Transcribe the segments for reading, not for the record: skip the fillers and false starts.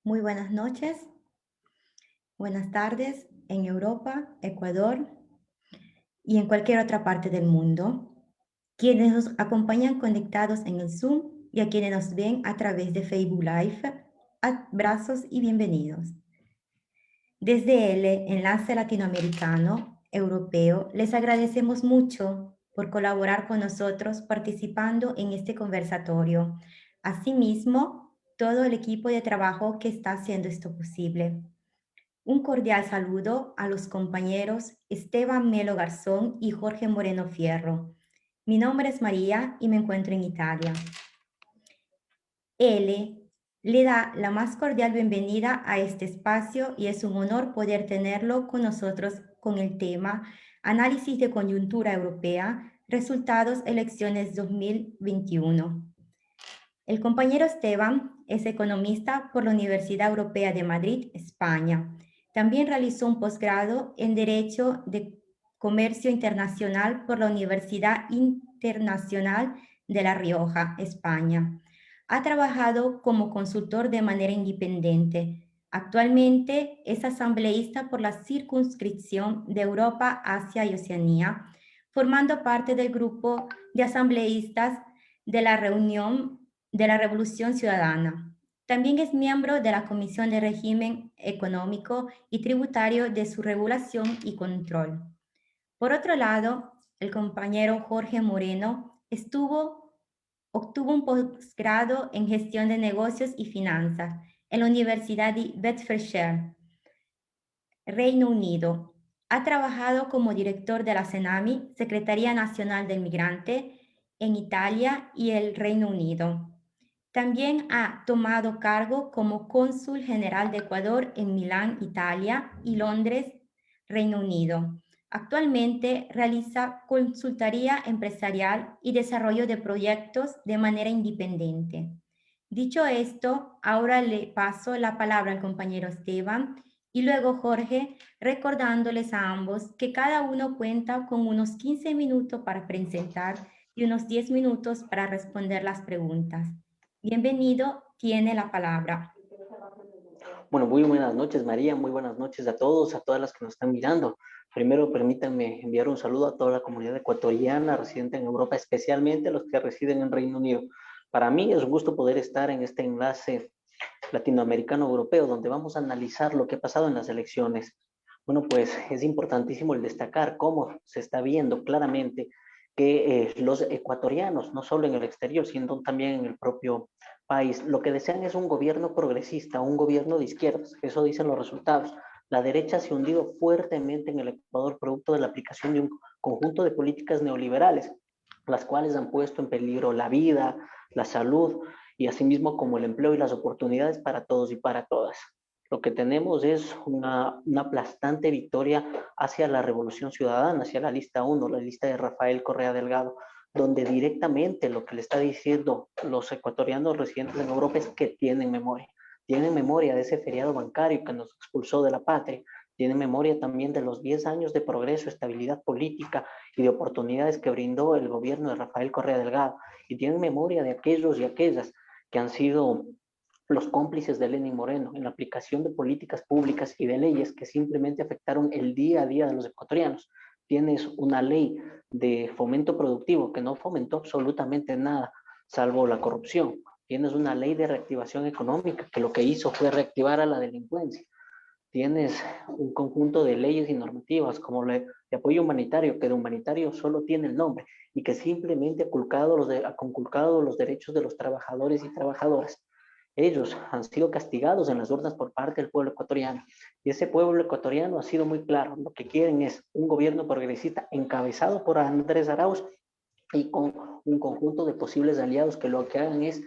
Muy buenas noches, buenas tardes en Europa, Ecuador y en cualquier otra parte del mundo. Quienes nos acompañan conectados en el Zoom y a quienes nos ven a través de Facebook Live, abrazos y bienvenidos. Desde el Enlace Latinoamericano Europeo, les agradecemos mucho por colaborar con nosotros participando en este conversatorio. Asimismo, todo el equipo de trabajo que está haciendo esto posible. Un cordial saludo a los compañeros Esteban Melo Garzón y Jorge Moreno Fierro. Mi nombre es María y me encuentro en Italia. Él le da la más cordial bienvenida a este espacio y es un honor poder tenerlo con nosotros con el tema Análisis de coyuntura europea, resultados elecciones 2021. El compañero Esteban es economista por la Universidad Europea de Madrid, España. También realizó un posgrado en Derecho de Comercio Internacional por la Universidad Internacional de La Rioja, España. Ha trabajado como consultor de manera independiente. Actualmente es asambleísta por la circunscripción de Europa, Asia y Oceanía, formando parte del grupo de asambleístas de la Revolución Ciudadana. También es miembro de la Comisión de Régimen Económico y Tributario de su Regulación y Control. Por otro lado, el compañero Jorge Moreno obtuvo un posgrado en Gestión de Negocios y Finanzas en la Universidad de Bedfordshire, Reino Unido. Ha trabajado como director de la CENAMI, Secretaría Nacional del Migrante, en Italia y el Reino Unido. También ha tomado cargo como cónsul general de Ecuador en Milán, Italia y Londres, Reino Unido. Actualmente realiza consultoría empresarial y desarrollo de proyectos de manera independiente. Dicho esto, ahora le paso la palabra al compañero Esteban y luego Jorge, recordándoles a ambos que cada uno cuenta con unos 15 minutos para presentar y unos 10 minutos para responder las preguntas. Bienvenido, tiene la palabra. Bueno, muy buenas noches, María. Muy buenas noches a todos, a todas las que nos están mirando. Primero, permítanme enviar un saludo a toda la comunidad ecuatoriana residente en Europa, especialmente a los que residen en Reino Unido. Para mí es un gusto poder estar en este enlace latinoamericano-europeo, donde vamos a analizar lo que ha pasado en las elecciones. Bueno, pues es importantísimo el destacar cómo se está viendo claramente que los ecuatorianos, no solo en el exterior, sino también en el propio país, lo que desean es un gobierno progresista, un gobierno de izquierdas. Eso dicen los resultados. La derecha se ha hundido fuertemente en el Ecuador producto de la aplicación de un conjunto de políticas neoliberales, las cuales han puesto en peligro la vida, la salud y asimismo como el empleo y las oportunidades para todos y para todas. Lo que tenemos es una aplastante victoria hacia la Revolución Ciudadana, hacia la lista 1, la lista de Rafael Correa Delgado, donde directamente lo que le está diciendo los ecuatorianos residentes en Europa es que tienen memoria de ese feriado bancario que nos expulsó de la patria, tienen memoria también de los 10 años de progreso, estabilidad política y de oportunidades que brindó el gobierno de Rafael Correa Delgado, y tienen memoria de aquellos y aquellas que han sido los cómplices de Lenín Moreno en la aplicación de políticas públicas y de leyes que simplemente afectaron el día a día de los ecuatorianos. Tienes una ley de fomento productivo que no fomentó absolutamente nada, salvo la corrupción. Tienes una ley de reactivación económica que lo que hizo fue reactivar a la delincuencia. Tienes un conjunto de leyes y normativas como la de apoyo humanitario, que de humanitario solo tiene el nombre y que simplemente ha conculcado los derechos de los trabajadores y trabajadoras. Ellos han sido castigados en las urnas por parte del pueblo ecuatoriano. Y ese pueblo ecuatoriano ha sido muy claro. Lo que quieren es un gobierno progresista encabezado por Andrés Arauz y con un conjunto de posibles aliados que lo que hagan es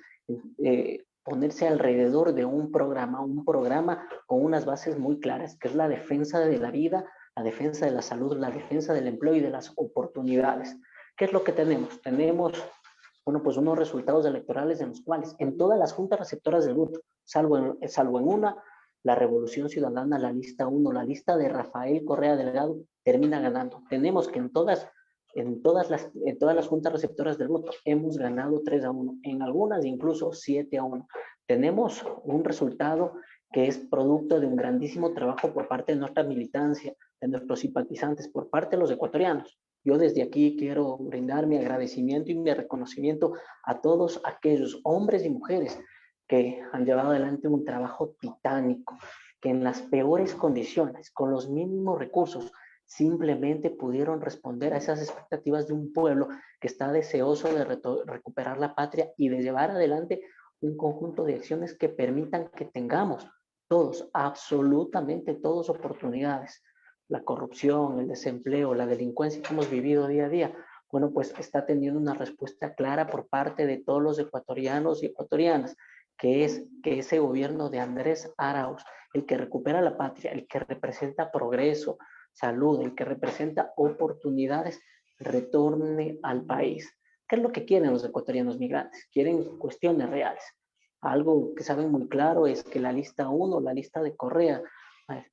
ponerse alrededor de un programa con unas bases muy claras, que es la defensa de la vida, la defensa de la salud, la defensa del empleo y de las oportunidades. ¿Qué es lo que tenemos? Tenemos bueno, pues unos resultados electorales en los cuales en todas las juntas receptoras del voto, salvo en una, la Revolución Ciudadana, la lista 1, la lista de Rafael Correa Delgado, termina ganando. Tenemos que en todas las juntas receptoras del voto hemos ganado 3-1, en algunas incluso 7-1. Tenemos un resultado que es producto de un grandísimo trabajo por parte de nuestra militancia, de nuestros simpatizantes, por parte de los ecuatorianos. Yo desde aquí quiero brindar mi agradecimiento y mi reconocimiento a todos aquellos hombres y mujeres que han llevado adelante un trabajo titánico, que en las peores condiciones, con los mínimos recursos, simplemente pudieron responder a esas expectativas de un pueblo que está deseoso de recuperar la patria y de llevar adelante un conjunto de acciones que permitan que tengamos todos, absolutamente todos, oportunidades. La corrupción, el desempleo, la delincuencia que hemos vivido día a día, bueno, pues está teniendo una respuesta clara por parte de todos los ecuatorianos y ecuatorianas, que es que ese gobierno de Andrés Arauz, el que recupera la patria, el que representa progreso, salud, el que representa oportunidades, retorne al país. ¿Qué es lo que quieren los ecuatorianos migrantes? Quieren cuestiones reales. Algo que saben muy claro es que la lista 1, la lista de Correa,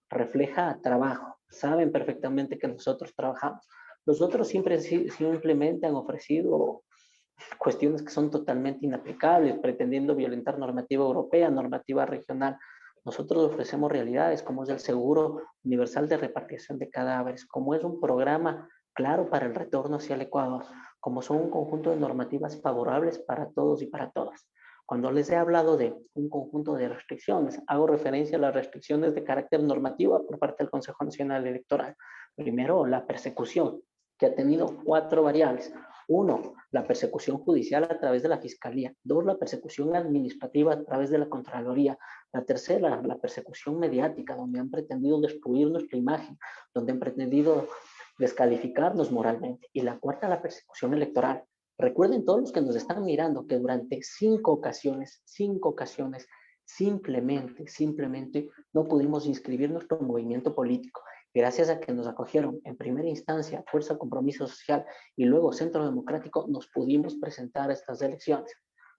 refleja trabajo. Saben perfectamente que nosotros trabajamos. Los otros siempre simplemente han ofrecido cuestiones que son totalmente inaplicables, pretendiendo violentar normativa europea, normativa regional. Nosotros ofrecemos realidades como es el seguro universal de repatriación de cadáveres, como es un programa claro para el retorno hacia el Ecuador, como son un conjunto de normativas favorables para todos y para todas. Cuando les he hablado de un conjunto de restricciones, hago referencia a las restricciones de carácter normativo por parte del Consejo Nacional Electoral. Primero, la persecución, que ha tenido 4 variables. 1, la persecución judicial a través de la Fiscalía. 2, la persecución administrativa a través de la Contraloría. La tercera, la persecución mediática, donde han pretendido destruir nuestra imagen, donde han pretendido descalificarnos moralmente. Y la cuarta, la persecución electoral. Recuerden todos los que nos están mirando que durante 5 ocasiones, simplemente no pudimos inscribir nuestro movimiento político. Gracias a que nos acogieron en primera instancia Fuerza Compromiso Social y luego Centro Democrático, nos pudimos presentar a estas elecciones.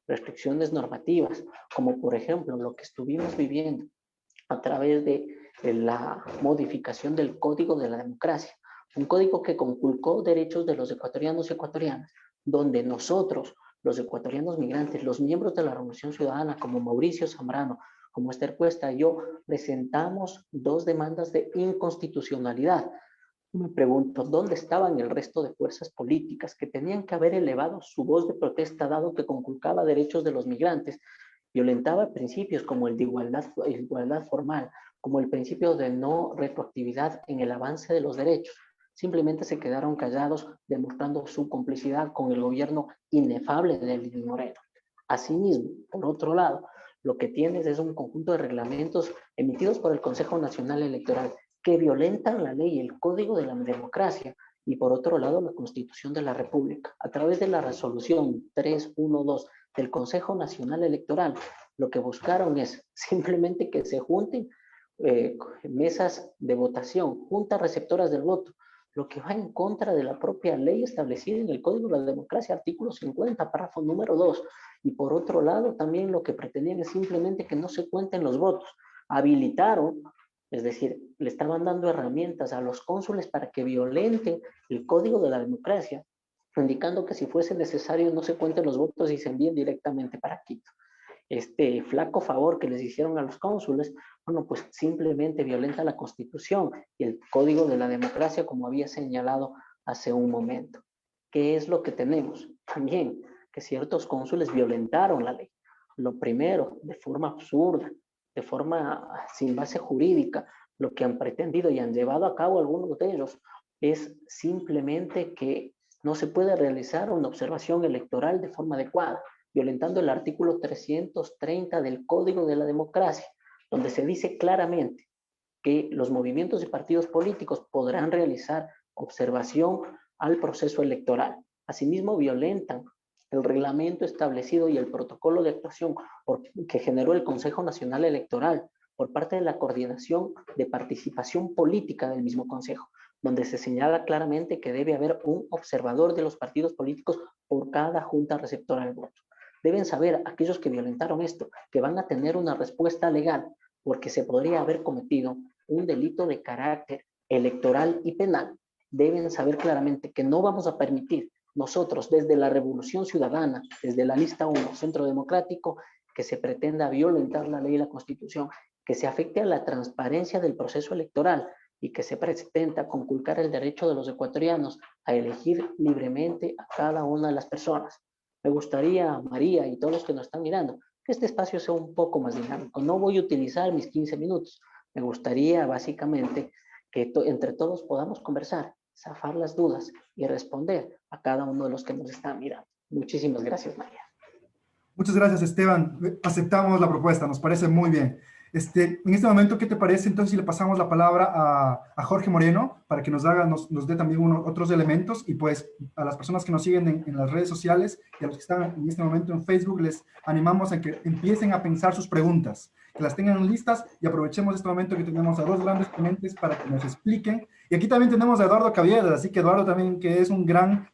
Restricciones normativas, como por ejemplo lo que estuvimos viviendo a través de la modificación del Código de la Democracia, un código que conculcó derechos de los ecuatorianos y ecuatorianas, donde nosotros, los ecuatorianos migrantes, los miembros de la Revolución Ciudadana, como Mauricio Zambrano, como Esther Cuesta y yo, presentamos 2 demandas de inconstitucionalidad. Me pregunto, ¿dónde estaban el resto de fuerzas políticas que tenían que haber elevado su voz de protesta dado que conculcaba derechos de los migrantes, violentaba principios como el de igualdad formal, como el principio de no retroactividad en el avance de los derechos? Simplemente se quedaron callados, demostrando su complicidad con el gobierno inefable de Lenín Moreno. Asimismo, por otro lado, lo que tienes es un conjunto de reglamentos emitidos por el Consejo Nacional Electoral que violentan la ley, el Código de la Democracia y por otro lado la Constitución de la República. A través de la resolución 312 del Consejo Nacional Electoral, lo que buscaron es simplemente que se junten mesas de votación, juntas receptoras del voto, lo que va en contra de la propia ley establecida en el Código de la Democracia, artículo 50, párrafo número 2. Y por otro lado, también lo que pretendían es simplemente que no se cuenten los votos. Habilitaron, es decir, le estaban dando herramientas a los cónsules para que violenten el Código de la Democracia, indicando que si fuese necesario no se cuenten los votos y se envíen directamente para Quito. Este flaco favor que les hicieron a los cónsules, bueno, pues simplemente violenta la Constitución y el Código de la Democracia, como había señalado hace un momento. ¿Qué es lo que tenemos? También que ciertos cónsules violentaron la ley. Lo primero, de forma absurda, de forma sin base jurídica, lo que han pretendido y han llevado a cabo algunos de ellos es simplemente que no se puede realizar una observación electoral de forma adecuada, violentando el artículo 330 del Código de la Democracia, donde se dice claramente que los movimientos y partidos políticos podrán realizar observación al proceso electoral. Asimismo, violentan el reglamento establecido y el protocolo de actuación que generó el Consejo Nacional Electoral por parte de la coordinación de participación política del mismo Consejo, donde se señala claramente que debe haber un observador de los partidos políticos por cada junta receptora del voto. Deben saber aquellos que violentaron esto que van a tener una respuesta legal porque se podría haber cometido un delito de carácter electoral y penal. Deben saber claramente que no vamos a permitir nosotros desde la Revolución Ciudadana, desde la lista 1, Centro Democrático, que se pretenda violentar la ley y la Constitución, que se afecte a la transparencia del proceso electoral y que se pretenda conculcar el derecho de los ecuatorianos a elegir libremente a cada una de las personas. Me gustaría, María y todos los que nos están mirando, que este espacio sea un poco más dinámico. No voy a utilizar mis 15 minutos. Me gustaría básicamente que entre todos podamos conversar, zafar las dudas y responder a cada uno de los que nos están mirando. Muchísimas gracias, María. Muchas gracias, Esteban. Aceptamos la propuesta, nos parece muy bien. En este momento, ¿qué te parece entonces si le pasamos la palabra a Jorge Moreno para que nos dé también otros elementos? Y pues a las personas que nos siguen en las redes sociales y a los que están en este momento en Facebook, les animamos a que empiecen a pensar sus preguntas, que las tengan listas y aprovechemos este momento que tenemos a dos grandes ponentes para que nos expliquen. Y aquí también tenemos a Eduardo Caviedes, así que Eduardo también, que es un gran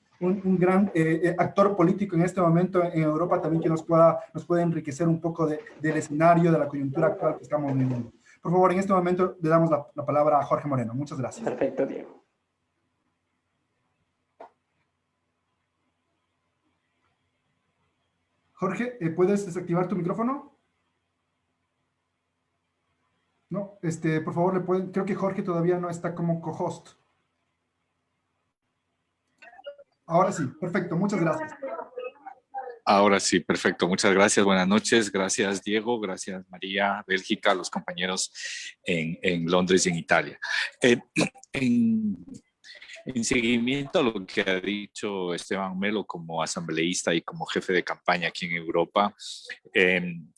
actor político en este momento en Europa, también que nos pueda enriquecer un poco del escenario, de la coyuntura actual que estamos viviendo. Por favor, en este momento le damos la palabra a Jorge Moreno. Muchas gracias. Perfecto, Diego. Jorge, ¿puedes desactivar tu micrófono? No, por favor, creo que Jorge todavía no está como co-host. Ahora sí, perfecto, muchas gracias. Ahora sí, perfecto. Muchas gracias. Buenas noches. Gracias, Diego. Gracias, María, Bélgica, los compañeros en Londres y en Italia. En seguimiento a lo que ha dicho Esteban Melo como asambleísta y como jefe de campaña aquí en Europa, en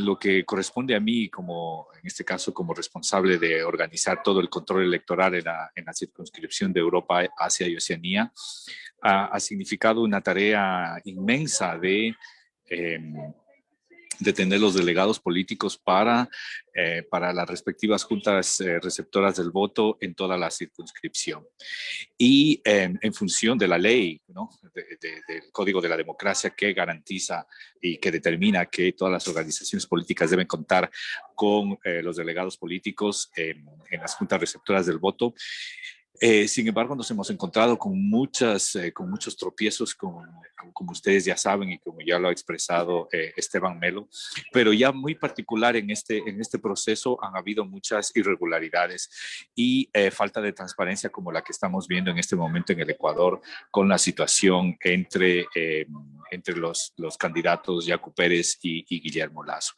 lo que corresponde a mí, en este caso, como responsable de organizar todo el control electoral en la circunscripción de Europa, Asia y Oceanía, ha significado una tarea inmensa de tener los delegados políticos para las respectivas juntas receptoras del voto en toda la circunscripción. Y en función de la ley, ¿no? del Código de la Democracia, que garantiza y que determina que todas las organizaciones políticas deben contar con los delegados políticos en las juntas receptoras del voto. Sin embargo, nos hemos encontrado con muchos tropiezos, como ustedes ya saben y como ya lo ha expresado Esteban Melo, pero ya muy particular en este proceso han habido muchas irregularidades y falta de transparencia como la que estamos viendo en este momento en el Ecuador con la situación entre los candidatos Yacu Pérez y Guillermo Lasso.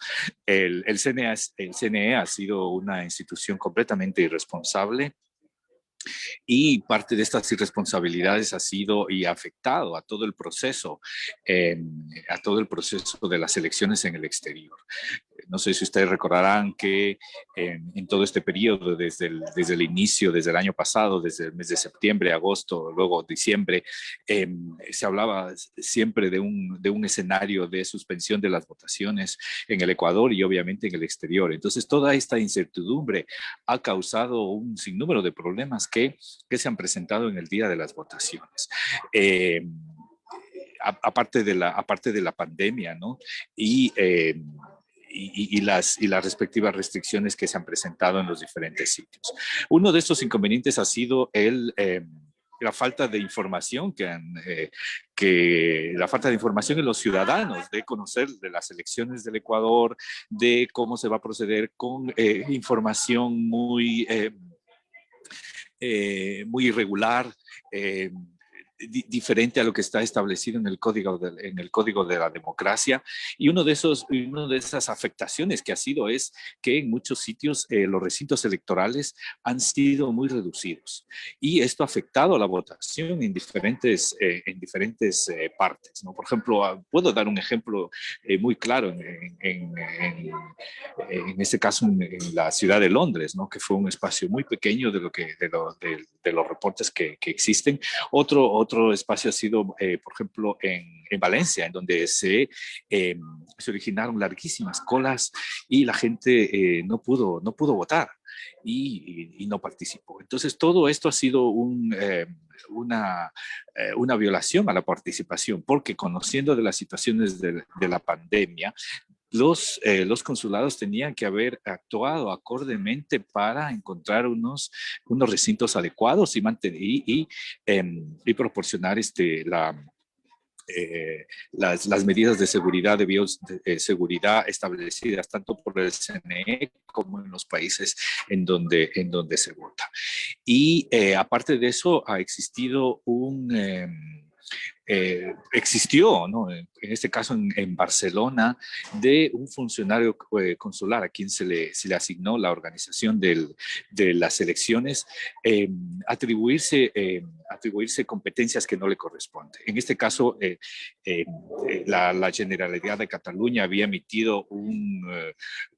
El CNE ha sido una institución completamente irresponsable, y parte de estas irresponsabilidades ha sido y ha afectado a todo el proceso de las elecciones en el exterior. No sé si ustedes recordarán que en todo este periodo, desde el inicio, desde el año pasado, desde el mes de septiembre, agosto, luego diciembre, se hablaba siempre de un escenario de suspensión de las votaciones en el Ecuador y obviamente en el exterior. Entonces, toda esta incertidumbre ha causado un sinnúmero de problemas que se han presentado en el día de las votaciones. Aparte de la pandemia, ¿no? Y las respectivas restricciones que se han presentado en los diferentes sitios. Uno de estos inconvenientes ha sido la falta de información la falta de información en los ciudadanos, de conocer de las elecciones del Ecuador, de cómo se va a proceder con información muy irregular, diferente a lo que está establecido en el Código de la Democracia. Y una de esas afectaciones que ha sido es que en muchos sitios los recintos electorales han sido muy reducidos. Y esto ha afectado a la votación en diferentes partes, ¿no? Por ejemplo, puedo dar un ejemplo muy claro en este caso en la ciudad de Londres, ¿no? Que fue un espacio muy pequeño de los reportes que existen. Otro espacio ha sido, por ejemplo, en Valencia, en donde se originaron larguísimas colas y la gente no pudo votar y no participó. Entonces, todo esto ha sido una violación a la participación, porque conociendo de las situaciones de la pandemia, los consulados tenían que haber actuado acordemente para encontrar unos recintos adecuados y proporcionar las medidas de seguridad de bioseguridad establecidas tanto por el CNE como en los países en donde se vota. Y aparte de eso, ha existido existió, ¿no? En este caso en Barcelona, de un funcionario consular a quien se le asignó la organización de las elecciones, atribuirse competencias que no le corresponden. En este caso, la Generalidad de Cataluña había emitido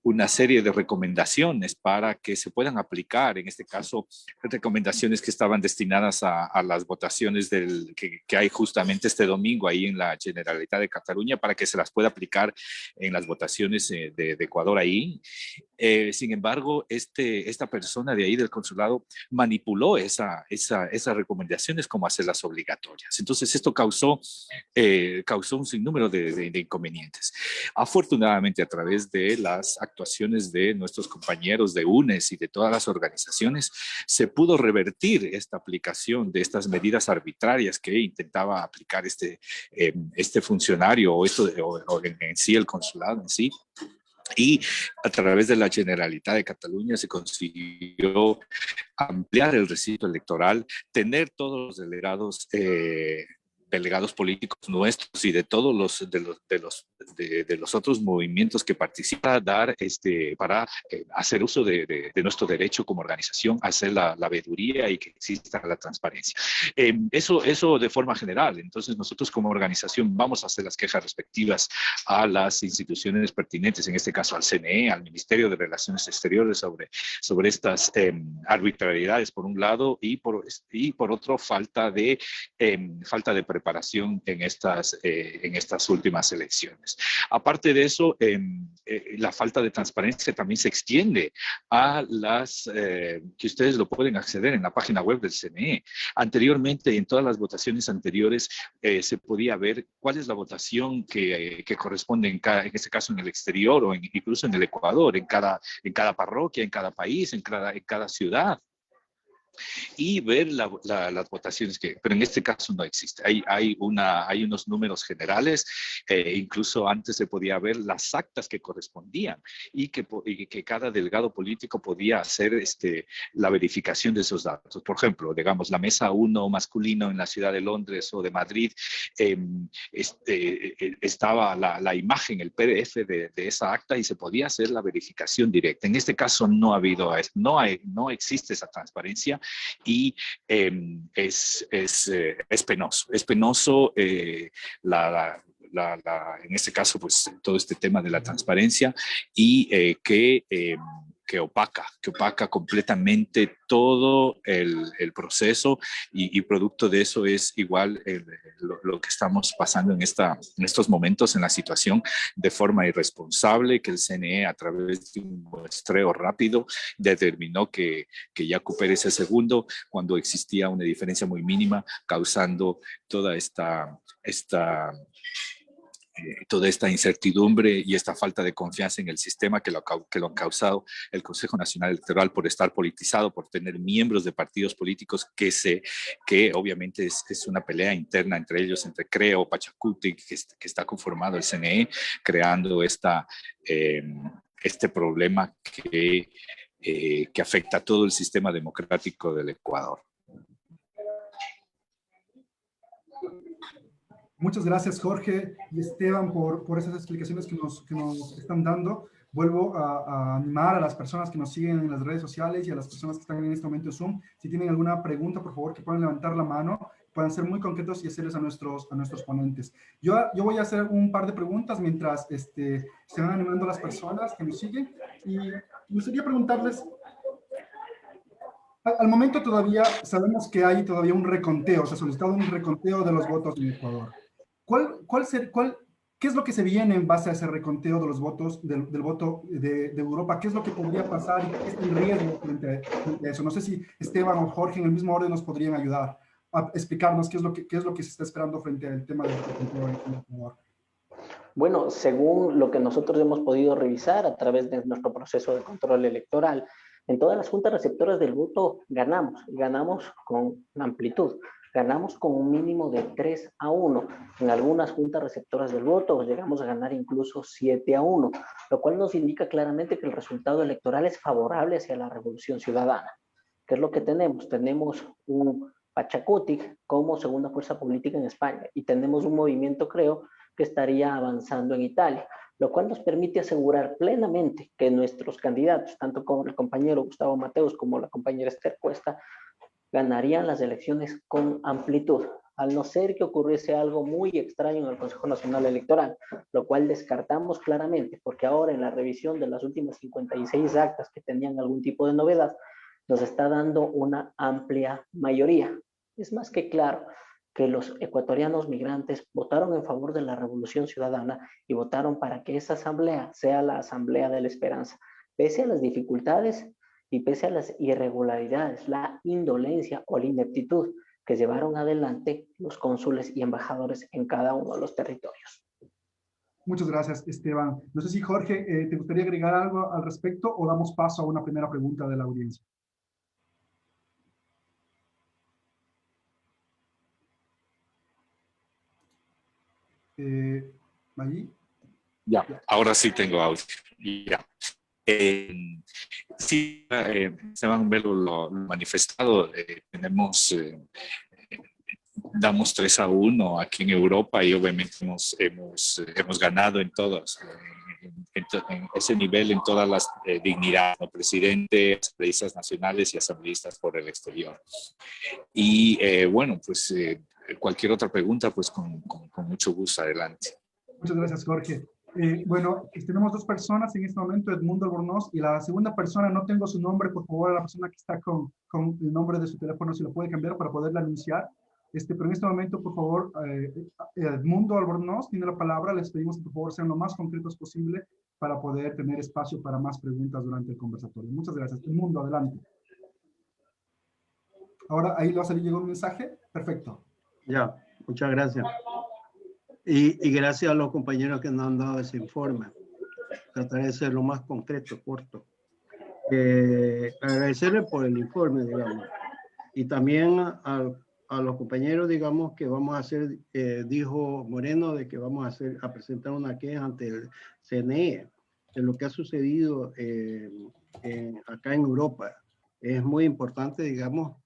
una serie de recomendaciones para que se puedan aplicar, en este caso, recomendaciones que estaban destinadas a las votaciones que hay justamente este domingo ahí en la Generalitat de Cataluña, para que se las pueda aplicar en las votaciones de Ecuador ahí. Sin embargo, esta persona de ahí del consulado manipuló esas recomendaciones como hacerlas obligatorias. Entonces, esto causó un sinnúmero de inconvenientes. Afortunadamente, a través de las actuaciones de nuestros compañeros de UNES y de todas las organizaciones, se pudo revertir esta aplicación de estas medidas arbitrarias que intentaba aplicar este funcionario o en sí el consulado en sí. Y a través de la Generalitat de Cataluña se consiguió ampliar el recinto electoral, tener todos los delegados políticos nuestros y de todos los otros movimientos que participan, para hacer uso de nuestro derecho como organización, hacer la veeduría y que exista la transparencia. Eso de forma general. Entonces, nosotros como organización vamos a hacer las quejas respectivas a las instituciones pertinentes, en este caso al CNE, al Ministerio de Relaciones Exteriores, sobre estas arbitrariedades por un lado, y por otro falta de preparación en estas últimas elecciones. Aparte de eso, la falta de transparencia también se extiende a que ustedes lo pueden acceder en la página web del CNE. Anteriormente, en todas las votaciones anteriores, se podía ver cuál es la votación que corresponde en este caso en el exterior o incluso en el Ecuador, en cada parroquia, en cada país, en cada ciudad, y ver las votaciones pero en este caso no existe. Hay unos números generales, incluso antes se podía ver las actas que correspondían y que cada delegado político podía hacer la verificación de esos datos. Por ejemplo, digamos, la mesa 1 masculino en la ciudad de Londres o de Madrid, estaba la imagen, el PDF de esa acta, y se podía hacer la verificación directa. En este caso no no existe esa transparencia, y es penoso. Es penoso en este caso, pues, todo este tema de la transparencia, y que opaca completamente todo el proceso, y producto de eso es igual lo que estamos pasando en estos momentos, en la situación, de forma irresponsable, que el CNE, a través de un muestreo rápido, determinó que Yacu Pérez es segundo cuando existía una diferencia muy mínima, causando toda esta incertidumbre y esta falta de confianza en el sistema, que lo han causado el Consejo Nacional Electoral, por estar politizado, por tener miembros de partidos políticos que obviamente es una pelea interna entre ellos, entre Creo, Pachacuti, que está conformado el CNE, creando este problema que afecta a todo el sistema democrático del Ecuador. Muchas gracias, Jorge y Esteban, por esas explicaciones que nos están dando. Vuelvo a animar a las personas que nos siguen en las redes sociales y a las personas que están en este momento en Zoom. Si tienen alguna pregunta, por favor, que puedan levantar la mano, puedan ser muy concretos y hacerles a nuestros ponentes. Yo voy a hacer un par de preguntas mientras se van animando las personas que nos siguen. Y me gustaría preguntarles, al momento todavía sabemos que hay todavía un reconteo, se ha solicitado un reconteo de los votos en Ecuador. ¿Qué es lo que se viene en base a ese reconteo de los votos, del voto de Europa? ¿Qué es lo que podría pasar y qué es el riesgo frente a eso? No sé si Esteban o Jorge en el mismo orden nos podrían ayudar a explicarnos qué es lo que se está esperando frente al tema del reconteo en Ecuador. Bueno, según lo que nosotros hemos podido revisar a través de nuestro proceso de control electoral, en todas las juntas receptoras del voto ganamos con amplitud. ganamos con un mínimo de 3-1. En algunas juntas receptoras del voto llegamos a ganar incluso 7-1, lo cual nos indica claramente que el resultado electoral es favorable hacia la Revolución Ciudadana. ¿Qué es lo que tenemos? Tenemos un Pachacutic como segunda fuerza política en España y tenemos un movimiento, creo, que estaría avanzando en Italia, lo cual nos permite asegurar plenamente que nuestros candidatos, tanto como el compañero Gustavo Mateos como la compañera Esther Cuesta, ganarían las elecciones con amplitud, al no ser que ocurriese algo muy extraño en el Consejo Nacional Electoral, lo cual descartamos claramente, porque ahora en la revisión de las últimas 56 actas que tenían algún tipo de novedad, nos está dando una amplia mayoría. Es más que claro que los ecuatorianos migrantes votaron en favor de la Revolución Ciudadana y votaron para que esa asamblea sea la Asamblea de la Esperanza, pese a las dificultades y pese a las irregularidades, la indolencia o la ineptitud que llevaron adelante los cónsules y embajadores en cada uno de los territorios. Muchas gracias, Esteban. No sé si, Jorge, ¿te gustaría agregar algo al respecto o damos paso a una primera pregunta de la audiencia? ¿Allí? Ya, ahora sí tengo audio. Ya. Sí, Esteban Velo lo manifestado, damos 3-1 aquí en Europa y obviamente hemos ganado en todas, en ese nivel, en todas las dignidades, ¿no? Presidente, asambleístas nacionales y asambleístas por el exterior. Y bueno, pues cualquier otra pregunta, pues con mucho gusto, adelante. Muchas gracias, Jorge. Bueno, tenemos dos personas en este momento, Edmundo Albornoz, y la segunda persona, no tengo su nombre, por favor, a la persona que está con el nombre de su teléfono, si lo puede cambiar para poderla anunciar. Pero en este momento, por favor, Edmundo Albornoz tiene la palabra. Les pedimos que por favor sean lo más concretos posible para poder tener espacio para más preguntas durante el conversatorio. Muchas gracias. Edmundo, adelante. Ahora, ahí le va a salir, llegó un mensaje. Perfecto. Ya, muchas gracias. Y gracias a los compañeros que nos han dado ese informe. Trataré de ser lo más concreto, corto. Agradecerle por el informe, digamos. Y también a los compañeros, digamos, que vamos a hacer, dijo Moreno, de que vamos a presentar una queja ante el CNE de lo que ha sucedido acá en Europa. Es muy importante, digamos,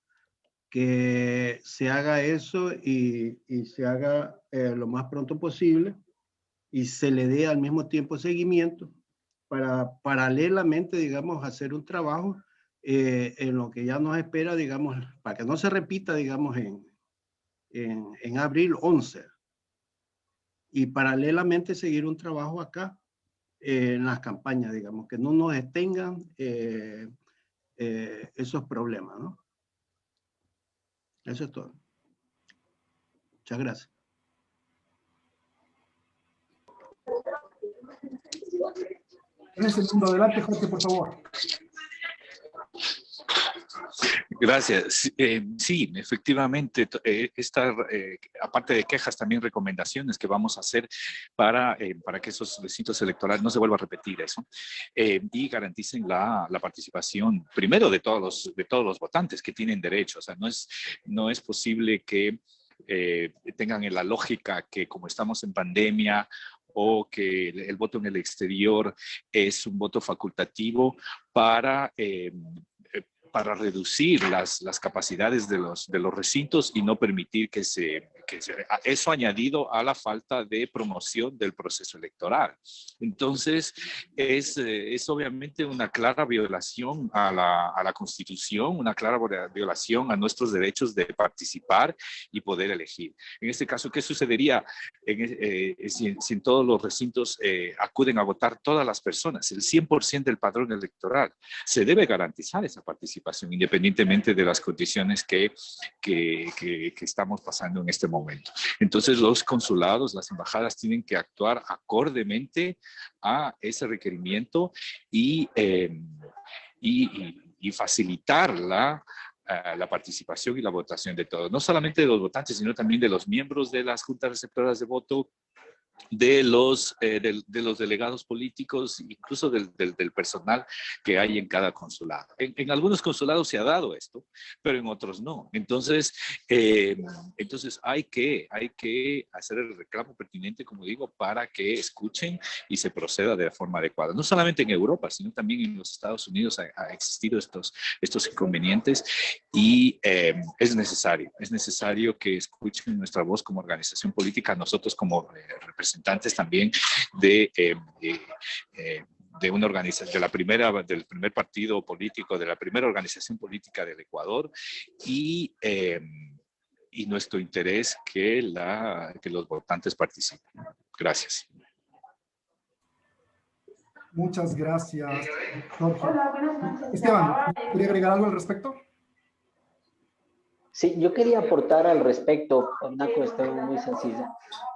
que se haga eso y se haga lo más pronto posible y se le dé al mismo tiempo seguimiento para paralelamente, digamos, hacer un trabajo en lo que ya nos espera, digamos, para que no se repita, digamos, en abril 11. Y paralelamente seguir un trabajo acá en las campañas, digamos, que no nos detengan esos problemas, ¿no? Eso es todo. Muchas gracias. Gracias, Edmundo. Adelante, Jorge, por favor. Gracias. Sí, efectivamente, aparte de quejas, también recomendaciones que vamos a hacer para que esos recintos electorales no se vuelva a repetir eso y garanticen la participación, primero, de todos los votantes que tienen derecho. O sea, no es posible que tengan la lógica que como estamos en pandemia o que el voto en el exterior es un voto facultativo para reducir las capacidades de los recintos y no permitir que eso añadido a la falta de promoción del proceso electoral. Entonces, es obviamente una clara violación a la Constitución, una clara violación a nuestros derechos de participar y poder elegir. En este caso, ¿qué sucedería si en todos los recintos acuden a votar todas las personas? El 100% del padrón electoral. Se debe garantizar esa participación, independientemente de las condiciones que estamos pasando en este momento. Entonces, los consulados, las embajadas tienen que actuar acordemente a ese requerimiento y facilitar la participación y la votación de todos, no solamente de los votantes, sino también de los miembros de las juntas receptoras de voto de los delegados políticos, incluso del personal que hay en cada consulado. En algunos consulados se ha dado esto, pero en otros no. Entonces hay que hacer el reclamo pertinente, como digo, para que escuchen y se proceda de la forma adecuada. No solamente en Europa, sino también en los Estados Unidos ha existido estos inconvenientes y es necesario que escuchen nuestra voz como organización política, nosotros como representantes también de una organización, del primer partido político, de la primera organización política del Ecuador y nuestro interés que los votantes participen. Gracias. Muchas gracias, Jorge. Esteban, ¿quería agregar algo al respecto? Sí, yo quería aportar al respecto una cuestión muy sencilla.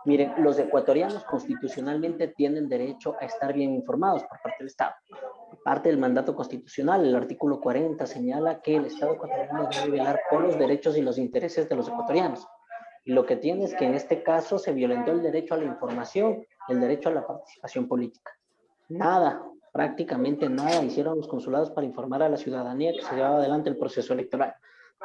Miren, los ecuatorianos constitucionalmente tienen derecho a estar bien informados por parte del Estado. Parte del mandato constitucional, el artículo 40 señala que el Estado ecuatoriano debe velar por los derechos y los intereses de los ecuatorianos. Y lo que tiene es que en este caso se violentó el derecho a la información, el derecho a la participación política. Nada, prácticamente nada hicieron los consulados para informar a la ciudadanía que se llevaba adelante el proceso electoral.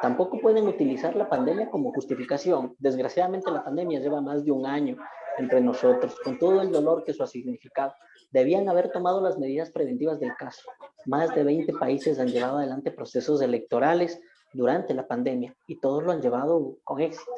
Tampoco pueden utilizar la pandemia como justificación. Desgraciadamente la pandemia lleva más de un año entre nosotros, con todo el dolor que eso ha significado. Debían haber tomado las medidas preventivas del caso. Más de 20 países han llevado adelante procesos electorales durante la pandemia y todos lo han llevado con éxito.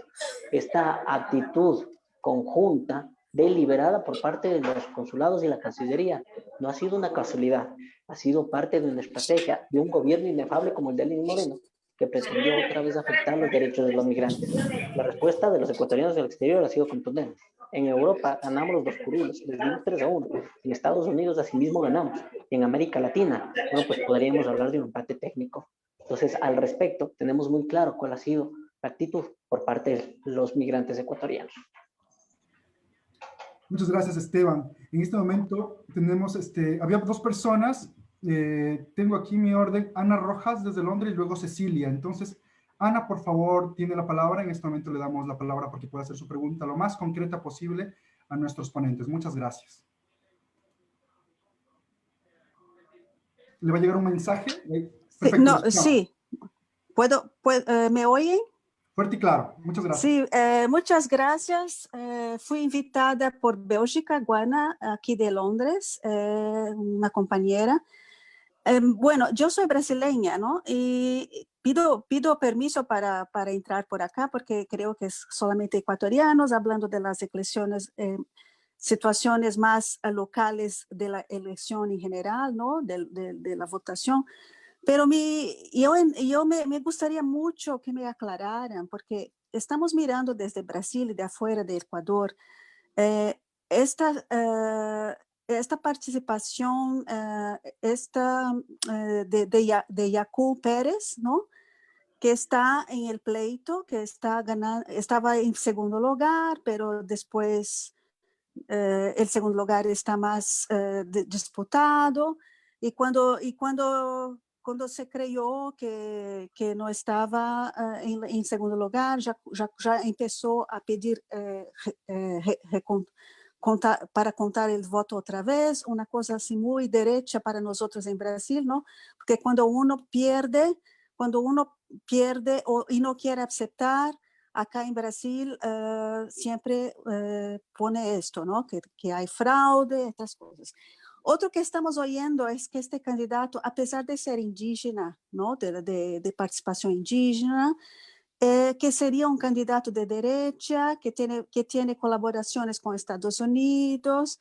Esta actitud conjunta, deliberada por parte de los consulados y la Cancillería, no ha sido una casualidad, ha sido parte de una estrategia de un gobierno inefable como el de Lenín Moreno, que pretendió otra vez afectar los derechos de los migrantes. La respuesta de los ecuatorianos del exterior ha sido contundente. En Europa ganamos los 2 curules, les dimos 3-1. En Estados Unidos asimismo ganamos. Y en América Latina, bueno, pues podríamos hablar de un empate técnico. Entonces, al respecto, tenemos muy claro cuál ha sido la actitud por parte de los migrantes ecuatorianos. Muchas gracias, Esteban. En este momento tenemos, había 2 personas. Tengo aquí mi orden, Ana Rojas desde Londres y luego Cecilia. Entonces, Ana, por favor, tiene la palabra. En este momento le damos la palabra para que pueda hacer su pregunta lo más concreta posible a nuestros ponentes. Muchas gracias. ¿Le va a llegar un mensaje? Perfecto. No, sí. ¿Me oyen? Fuerte y claro. Muchas gracias. Sí, muchas gracias. Fui invitada por Bélgica, Guana, aquí de Londres, una compañera. Bueno, yo soy brasileña, ¿no? Y pido permiso para entrar por acá porque creo que es solamente ecuatorianos, hablando de las elecciones, situaciones más locales de la elección en general, ¿no? De la votación. Pero yo me gustaría mucho que me aclararan, porque estamos mirando desde Brasil y de afuera de Ecuador, esta participación de Yacu Pérez, ¿no? Que está en el pleito, que estaba en segundo lugar, pero después el segundo lugar está más disputado. Y cuando se creyó que no estaba en segundo lugar, ya empezó a pedir para contar el voto otra vez, una cosa así muy derecha para nosotros en Brasil, ¿no? Porque cuando uno pierde y no quiere aceptar, acá en Brasil siempre pone esto, ¿no? Que hay fraude, estas cosas. Otro que estamos oyendo es que este candidato, a pesar de ser indígena, ¿no? de participación indígena, que sería un candidato de derecha, que tiene colaboraciones con Estados Unidos,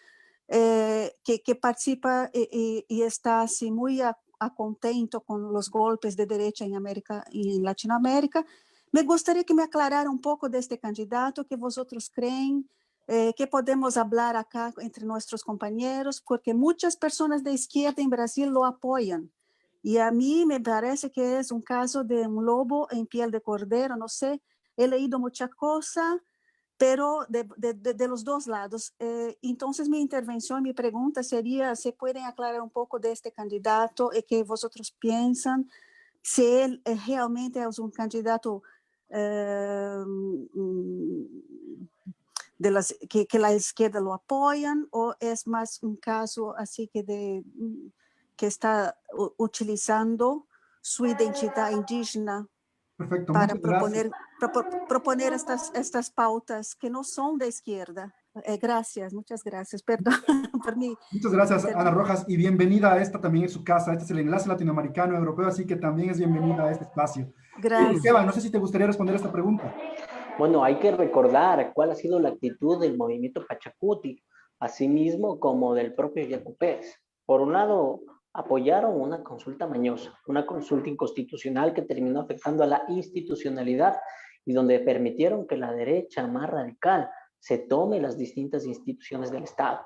que participa y está así muy a contento con los golpes de derecha en América y en Latinoamérica. Me gustaría que me aclarara un poco de este candidato, que vosotros creen, que podemos hablar acá entre nuestros compañeros, porque muchas personas de izquierda en Brasil lo apoyan. Y a mí me parece que es un caso de un lobo en piel de cordero, no sé, he leído mucha cosa, pero de los dos lados. Entonces mi intervención, mi pregunta sería, ¿se pueden aclarar un poco de este candidato y qué vosotros piensan? Si él realmente es un candidato que la izquierda lo apoyan, o es más un caso así que está utilizando su identidad indígena Perfecto, para muchas gracias. proponer estas pautas que no son de izquierda? Gracias, muchas gracias. Perdón por mí. Muchas gracias, Ana Rojas, y bienvenida a esta también en su casa. Este es el Enlace Latinoamericano Europeo, así que también es bienvenida a este espacio. Gracias. Esteban, no sé si te gustaría responder esta pregunta. Bueno, hay que recordar cuál ha sido la actitud del movimiento Pachacuti, asimismo como del propio Yacu Pérez. Por un lado, apoyaron una consulta mañosa, una consulta inconstitucional que terminó afectando a la institucionalidad y donde permitieron que la derecha más radical se tome las distintas instituciones del Estado.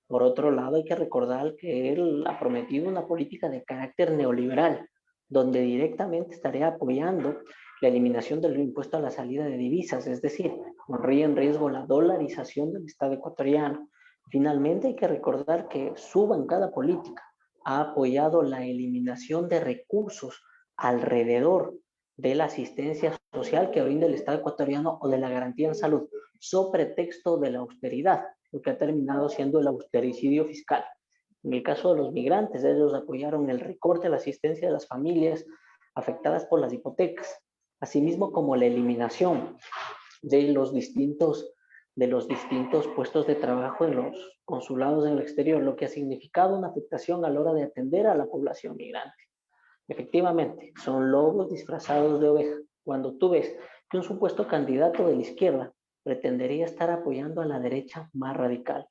Por otro lado, hay que recordar que él ha prometido una política de carácter neoliberal, donde directamente estaría apoyando la eliminación del impuesto a la salida de divisas, es decir, pondría en riesgo la dolarización del Estado ecuatoriano. Finalmente, hay que recordar que su bancada política ha apoyado la eliminación de recursos alrededor de la asistencia social que brinda el Estado ecuatoriano o de la garantía en salud, sobre pretexto de la austeridad, lo que ha terminado siendo el austericidio fiscal. En el caso de los migrantes, ellos apoyaron el recorte a la asistencia de las familias afectadas por las hipotecas, asimismo como la eliminación de los distintos puestos de trabajo en los consulados en el exterior, lo que ha significado una afectación a la hora de atender a la población migrante. Efectivamente, son lobos disfrazados de oveja. Cuando tú ves que un supuesto candidato de la izquierda pretendería estar apoyando a la derecha más radical.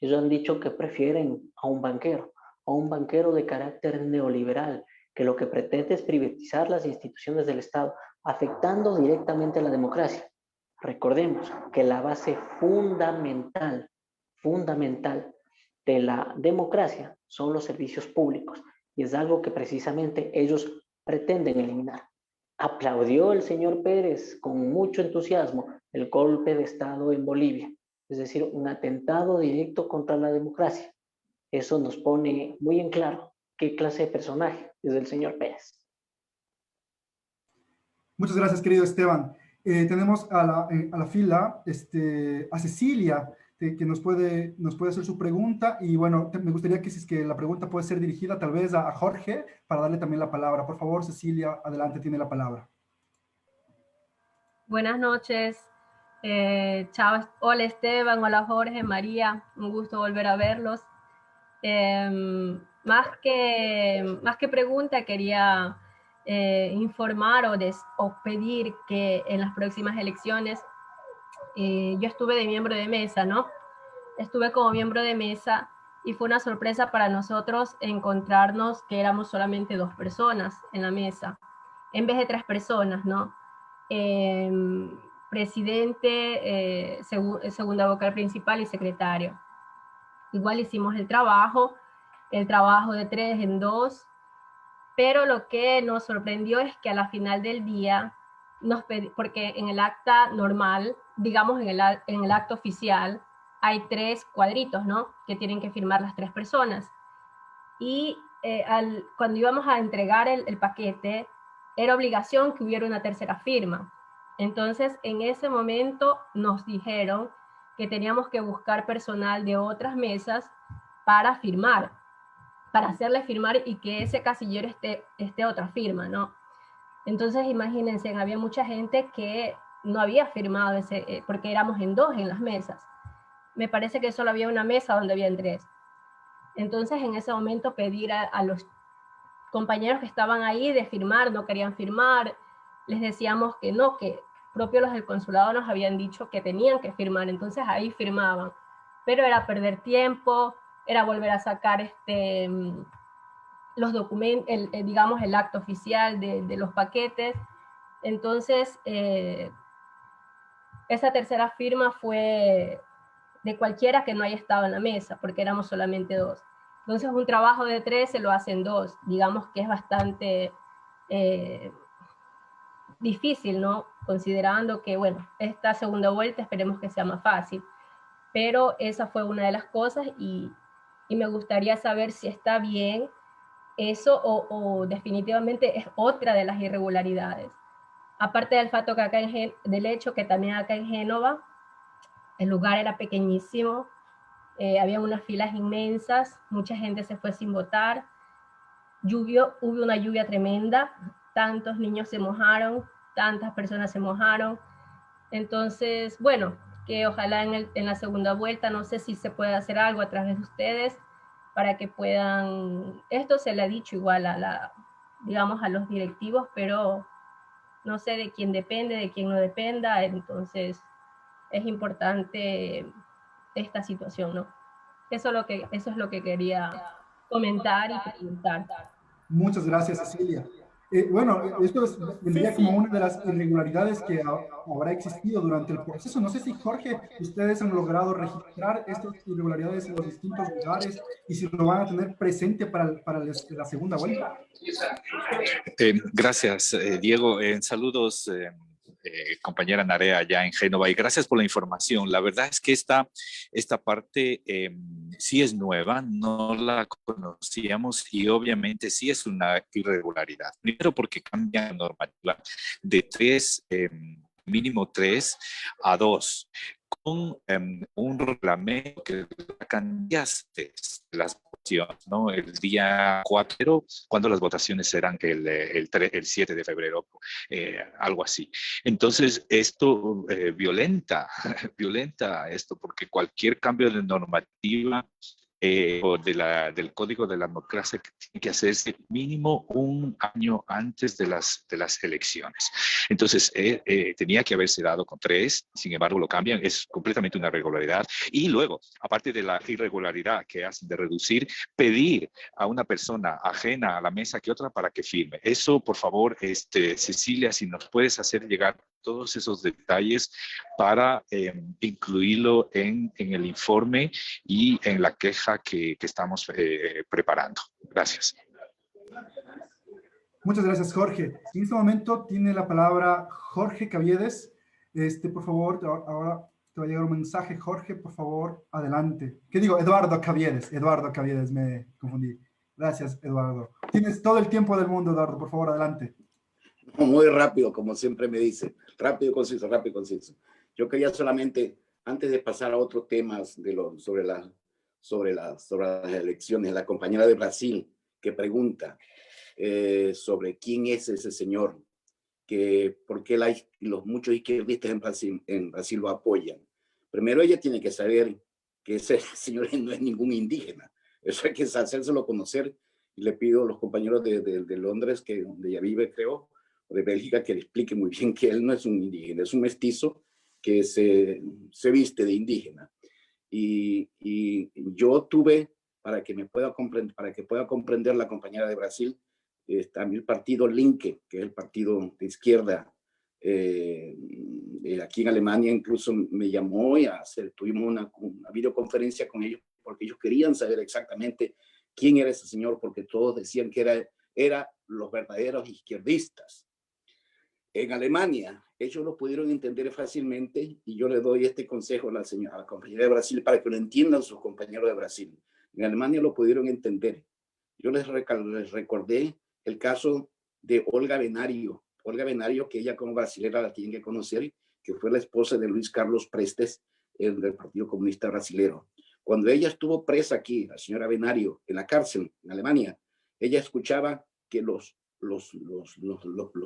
Ellos han dicho que prefieren a un banquero de carácter neoliberal, que lo que pretende es privatizar las instituciones del Estado, afectando directamente a la democracia. Recordemos que la base fundamental de la democracia son los servicios públicos, y es algo que precisamente ellos pretenden eliminar. Aplaudió el señor Pérez con mucho entusiasmo el golpe de Estado en Bolivia, es decir, un atentado directo contra la democracia. Eso nos pone muy en claro qué clase de personaje es el señor Pérez. Muchas gracias, querido Esteban. Tenemos a la fila a Cecilia, que nos puede hacer su pregunta. Y bueno, me gustaría que si es que la pregunta puede ser dirigida tal vez a Jorge, para darle también la palabra. Por favor, Cecilia, adelante, tiene la palabra. Buenas noches. Chao. Hola Esteban, hola Jorge, María, un gusto volver a verlos. Más que pregunta, quería informar o pedir que en las próximas elecciones, yo estuve de miembro de mesa, ¿no? Estuve como miembro de mesa y fue una sorpresa para nosotros encontrarnos que éramos solamente 2 personas en la mesa, en vez de 3 personas, ¿no? Presidente, segunda vocal principal y secretario. Igual hicimos el trabajo de 3 en 2, pero lo que nos sorprendió es que a la final del día, porque en el acta normal, digamos en el acta oficial, hay 3 cuadritos, ¿no? Que tienen que firmar las 3 personas. Y cuando íbamos a entregar el paquete, era obligación que hubiera una tercera firma. Entonces, en ese momento nos dijeron que teníamos que buscar personal de otras mesas para firmar, para hacerle firmar y que ese casillero esté otra firma, ¿no? Entonces, imagínense, había mucha gente que no había firmado porque éramos en 2 en las mesas. Me parece que solo había una mesa donde habían 3. Entonces, en ese momento pedir a los compañeros que estaban ahí de firmar, no querían firmar, les decíamos que no, que propios los del consulado nos habían dicho que tenían que firmar, entonces ahí firmaban. Pero era perder tiempo, era volver a sacar los documentos, digamos el acto oficial de los paquetes. Entonces, esa tercera firma fue de cualquiera que no haya estado en la mesa, porque éramos solamente 2. Entonces, un trabajo de 3 se lo hacen 2. Digamos que es bastante difícil, ¿no? Considerando que, bueno, esta segunda vuelta esperemos que sea más fácil. Pero esa fue una de las cosas y me gustaría saber si está bien eso o definitivamente es otra de las irregularidades. Aparte del fato que acá del hecho que también acá en Génova el lugar era pequeñísimo, había unas filas inmensas, mucha gente se fue sin votar, hubo una lluvia tremenda, tantos niños se mojaron, tantas personas se mojaron. Entonces, bueno, que ojalá en la segunda vuelta, no sé si se puede hacer algo a través de ustedes para que puedan, esto se le ha dicho igual digamos, a los directivos, pero no sé de quién depende, de quién no dependa, entonces es importante esta situación, ¿no? Eso es lo que quería comentar y preguntar. Muchas gracias, Cecilia. Bueno, vendría como una de las irregularidades que habrá existido durante el proceso. No sé si, Jorge, ustedes han logrado registrar estas irregularidades en los distintos lugares y si lo van a tener presente para la segunda vuelta. Gracias, Diego. Saludos, compañera Narea, allá en Génova, y gracias por la información. La verdad es que esta parte sí es nueva, no la conocíamos y obviamente sí es una irregularidad. Primero porque cambia la normativa de 3, mínimo 3 a 2, con un reglamento que cambiaste las votaciones, ¿no? El día 4, cuando las votaciones serán el 7 de febrero, algo así. Entonces, esto violenta esto, porque cualquier cambio de normativa o del Código de la Democracia que tiene que hacerse mínimo un año antes de las elecciones. Entonces, tenía que haberse dado con 3, sin embargo lo cambian, es completamente una irregularidad. Y luego, aparte de la irregularidad que hacen de reducir, pedir a una persona ajena a la mesa que otra para que firme. Eso, por favor, Cecilia, si nos puedes hacer llegar todos esos detalles para incluirlo en el informe y en la queja que estamos preparando. Gracias. Muchas gracias, Jorge. En este momento tiene la palabra Jorge Caviedes. Por favor, ahora te va a llegar un mensaje. Jorge, por favor, adelante. ¿Qué digo? Eduardo Caviedes, me confundí. Gracias, Eduardo. Tienes todo el tiempo del mundo, Eduardo, por favor, adelante. Muy rápido, como siempre me dice. Rápido y conciso, rápido y conciso. Yo quería solamente, antes de pasar a otros temas sobre las elecciones, la compañera de Brasil que pregunta sobre quién es ese señor, por qué los muchos izquierdistas en Brasil lo apoyan. Primero, ella tiene que saber que ese señor no es ningún indígena. Eso hay que hacérselo conocer. Y le pido a los compañeros de Londres, donde ella vive, creo, o de Bélgica, que le explique muy bien que él no es un indígena, es un mestizo que se viste de indígena. Y yo tuve, para que pueda comprender la compañera de Brasil, también el partido Linke, que es el partido de izquierda, aquí en Alemania incluso me llamó y tuvimos una videoconferencia con ellos porque ellos querían saber exactamente quién era ese señor, porque todos decían que era los verdaderos izquierdistas. En Alemania, ellos lo pudieron entender fácilmente y yo le doy este consejo a la compañera de Brasil para que lo entiendan sus compañeros de Brasil. En Alemania lo pudieron entender. Yo les recordé el caso de Olga Benario. Olga Benario, que ella como brasilera la tienen que conocer, que fue la esposa de Luis Carlos Prestes, del Partido Comunista Brasilero. Cuando ella estuvo presa aquí, la señora Benario, en la cárcel en Alemania, ella escuchaba que los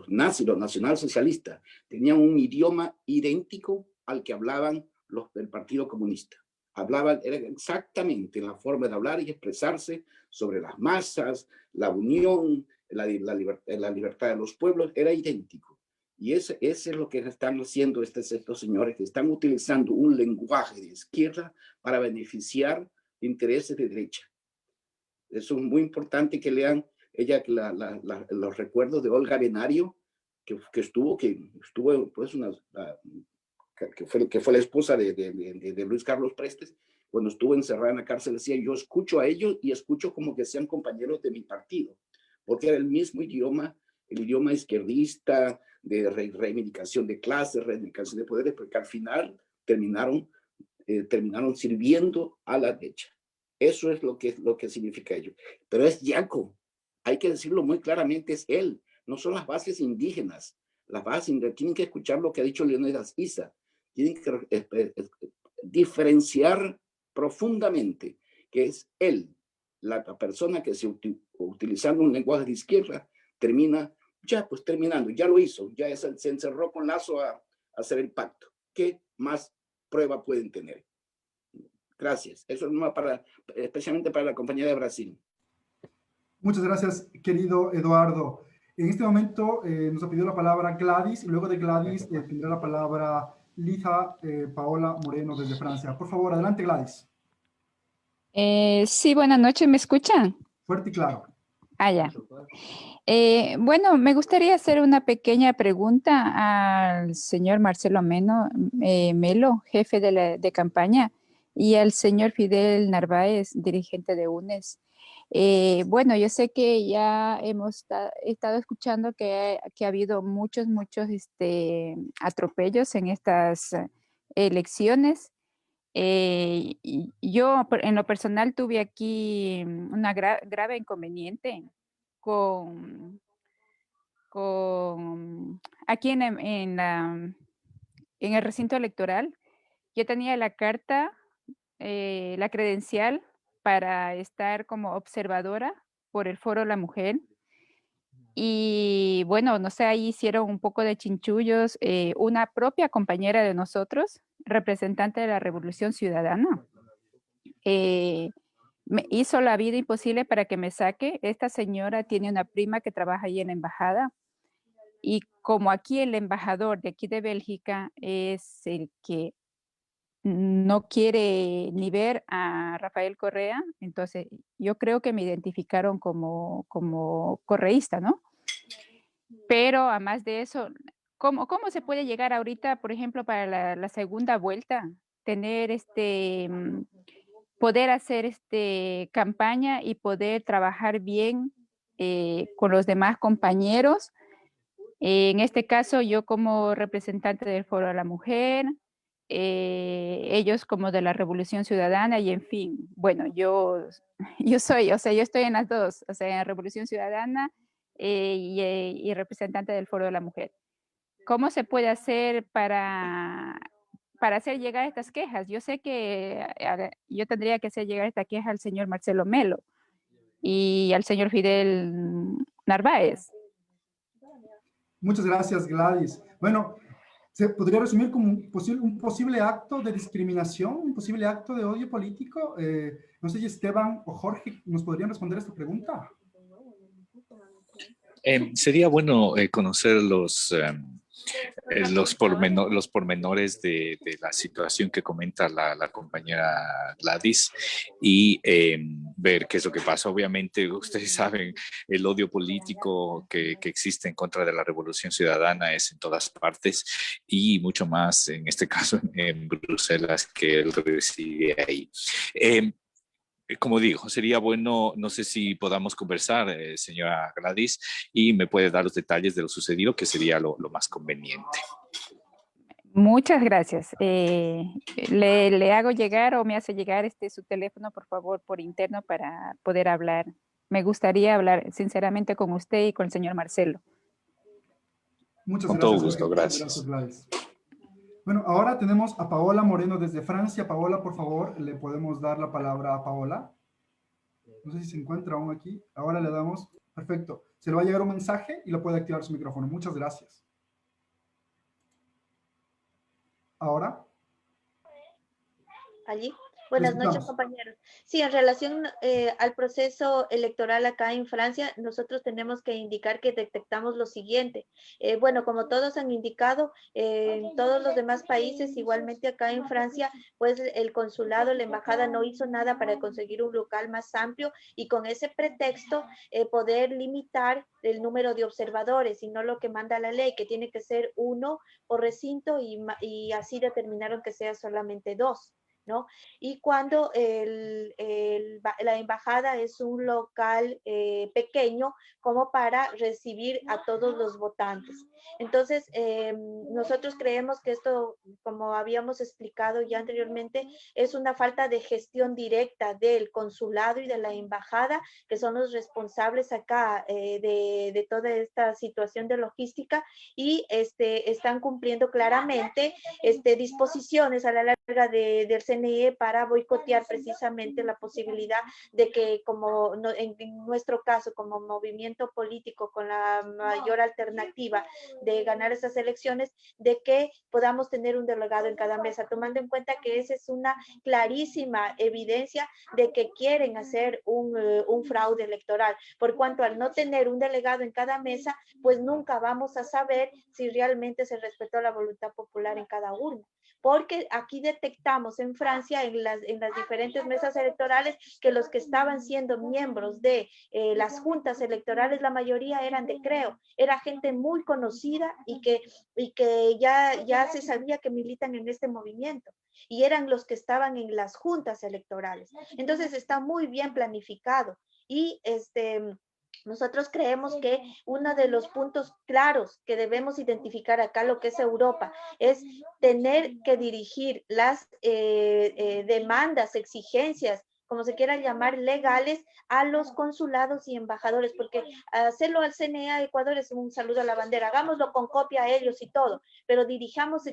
nazis, los nacionalsocialistas, tenían un idioma idéntico al que hablaban los del Partido Comunista. Era exactamente la forma de hablar y expresarse sobre las masas, la unión, la libertad de los pueblos, era idéntico. Y ese es lo que están haciendo estos señores, que están utilizando un lenguaje de izquierda para beneficiar intereses de derecha. Eso es muy importante que lean los recuerdos de Olga Benario, que fue la esposa de Luis Carlos Prestes. Cuando estuvo encerrada en la cárcel, decía: yo escucho a ellos y escucho como que sean compañeros de mi partido, porque era el mismo idioma, el idioma izquierdista, de reivindicación de clases, reivindicación de poderes, porque al final terminaron sirviendo a la derecha. Eso es lo que significa ello. Pero es Yaco, hay que decirlo muy claramente, es él, no son las bases indígenas. Las bases indígenas tienen que escuchar lo que ha dicho Leónidas Issa, tienen que diferenciar profundamente que es él, la persona que utilizando un lenguaje de izquierda termina, ya pues terminando, ya lo hizo, ya se encerró con Lazo a hacer el pacto. ¿Qué más prueba pueden tener? Gracias. Eso es más especialmente para la compañía de Brasil. Muchas gracias, querido Eduardo. En este momento nos ha pedido la palabra Gladys, y luego de Gladys tendrá la palabra Lija Paola Moreno desde Francia. Por favor, adelante, Gladys. Sí, buenas noches, ¿me escuchan? Fuerte y claro. Ah, ya. Bueno, me gustaría hacer una pequeña pregunta al señor Marcelo Melo, jefe de campaña, y al señor Fidel Narváez, dirigente de UNES. Bueno, yo sé que ya hemos estado escuchando que ha habido muchos atropellos en estas elecciones. Y yo en lo personal tuve aquí una grave inconveniente con aquí en el recinto electoral. Yo tenía la carta, la credencial para estar como observadora por el Foro La Mujer. Y bueno, no sé, ahí hicieron un poco de chinchullos. Una propia compañera de nosotros, representante de la Revolución Ciudadana, me hizo la vida imposible para que me saque. Esta señora tiene una prima que trabaja ahí en la embajada. Y como aquí el embajador de aquí de Bélgica es el que no quiere ni ver a Rafael Correa, entonces yo creo que me identificaron como correísta, ¿no? Pero a más de eso, ¿cómo se puede llegar ahorita, por ejemplo, para la segunda vuelta, tener poder hacer campaña y poder trabajar bien con los demás compañeros? En este caso, yo como representante del Foro de la Mujer, ellos como de la Revolución Ciudadana y en fin, bueno, yo soy, o sea, yo estoy en las dos, o sea, en Revolución Ciudadana y representante del Foro de la Mujer. ¿Cómo se puede hacer para hacer llegar estas quejas? Yo sé que yo tendría que hacer llegar esta queja al señor Marcelo Melo y al señor Fidel Narváez. Muchas gracias, Gladys. Bueno, ¿se podría resumir como un posible acto de discriminación, un posible acto de odio político? No sé si Esteban o Jorge nos podrían responder esta pregunta. Sería bueno conocer los pormenores de la situación que comenta la compañera Gladys y ver qué es lo que pasa. Obviamente, ustedes saben, el odio político que existe en contra de la Revolución Ciudadana es en todas partes y mucho más, en este caso, en Bruselas, que él reside ahí. Como digo, sería bueno, no sé si podamos conversar, señora Gladys, y me puede dar los detalles de lo sucedido, que sería lo más conveniente. Muchas gracias. Le hago llegar o me hace llegar su teléfono, por favor, por interno para poder hablar. Me gustaría hablar sinceramente con usted y con el señor Marcelo. Muchas con gracias. Todo gusto, gracias. Gladys. Bueno, ahora tenemos a Paola Moreno desde Francia. Paola, por favor, le podemos dar la palabra a Paola. No sé si se encuentra aún aquí. Ahora le damos. Perfecto. Se le va a llegar un mensaje y lo puede activar su micrófono. Muchas gracias. Ahora. Allí. Buenas noches, compañeros. Sí, en relación al proceso electoral acá en Francia, nosotros tenemos que indicar que detectamos lo siguiente. Bueno, como todos han indicado, en todos los demás países, igualmente acá en Francia, pues el consulado, la embajada no hizo nada para conseguir un local más amplio y con ese pretexto poder limitar el número de observadores y no lo que manda la ley, que tiene que ser 1 por recinto y así determinaron que sea solamente 2. ¿no? Y cuando la embajada es un local pequeño como para recibir a todos los votantes. Entonces, nosotros creemos que esto, como habíamos explicado ya anteriormente, es una falta de gestión directa del consulado y de la embajada, que son los responsables acá de toda esta situación de logística, y están cumpliendo claramente disposiciones a la larga del CNE para boicotear precisamente la posibilidad de que, como en nuestro caso, como movimiento político con la mayor alternativa de ganar esas elecciones, de que podamos tener un delegado en cada mesa, tomando en cuenta que esa es una clarísima evidencia de que quieren hacer un fraude electoral, por cuanto al no tener un delegado en cada mesa, pues nunca vamos a saber si realmente se respetó la voluntad popular en cada urna. Porque aquí detectamos en Francia, en las diferentes mesas electorales, que los que estaban siendo miembros de las juntas electorales, la mayoría eran de Creo, era gente muy conocida y que ya se sabía que militan en este movimiento, y eran los que estaban en las juntas electorales. Entonces está muy bien planificado, y nosotros creemos que uno de los puntos claros que debemos identificar acá, lo que es Europa, es tener que dirigir las demandas, exigencias, como se quiera llamar, legales, a los consulados y embajadores, porque hacerlo al CNE a Ecuador es un saludo a la bandera, hagámoslo con copia a ellos y todo, pero dirijamos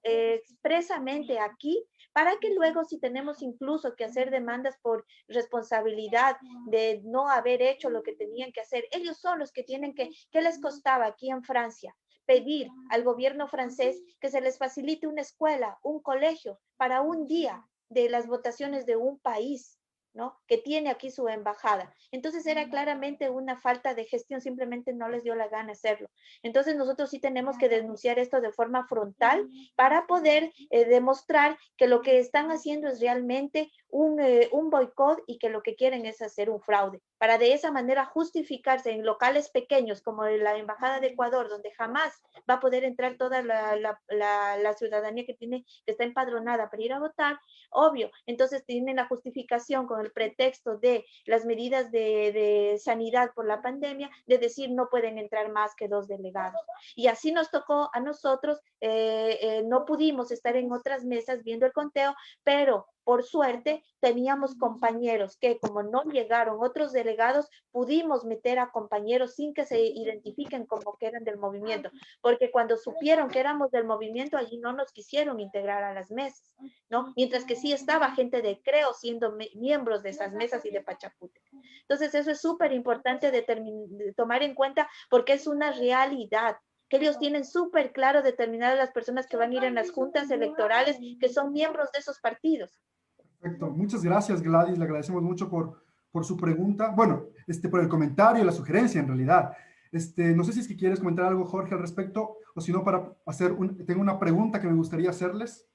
expresamente aquí, para que luego, si tenemos incluso que hacer demandas por responsabilidad de no haber hecho lo que tenían que hacer, ellos son los que tienen que, ¿qué les costaba aquí en Francia? Pedir al gobierno francés que se les facilite una escuela, un colegio, para un día de las votaciones de un país, ¿no? Que tiene aquí su embajada. Entonces era claramente una falta de gestión, simplemente no les dio la gana hacerlo. Entonces nosotros sí tenemos que denunciar esto de forma frontal para poder demostrar que lo que están haciendo es realmente un boicot, y que lo que quieren es hacer un fraude, para de esa manera justificarse en locales pequeños como la Embajada de Ecuador, donde jamás va a poder entrar toda la ciudadanía que está empadronada para ir a votar, obvio. Entonces tienen la justificación con el pretexto de las medidas de sanidad por la pandemia, de decir no pueden entrar más que 2 delegados. Y así nos tocó a nosotros, no pudimos estar en otras mesas viendo el conteo, pero por suerte teníamos compañeros que, como no llegaron otros delegados, pudimos meter a compañeros sin que se identifiquen como que eran del movimiento, porque cuando supieron que éramos del movimiento, allí no nos quisieron integrar a las mesas, ¿no? Mientras que sí estaba gente de Creo siendo miembros de esas mesas y de Pachacútec. Entonces eso es súper importante de tomar en cuenta, porque es una realidad que ellos tienen súper claro determinadas las personas que van a ir en las juntas electorales, que son miembros de esos partidos. Perfecto, muchas gracias Gladys, le agradecemos mucho por su pregunta, bueno, por el comentario, la sugerencia en realidad. No sé si es que quieres comentar algo, Jorge, al respecto, o si no, para hacer tengo una pregunta que me gustaría hacerles.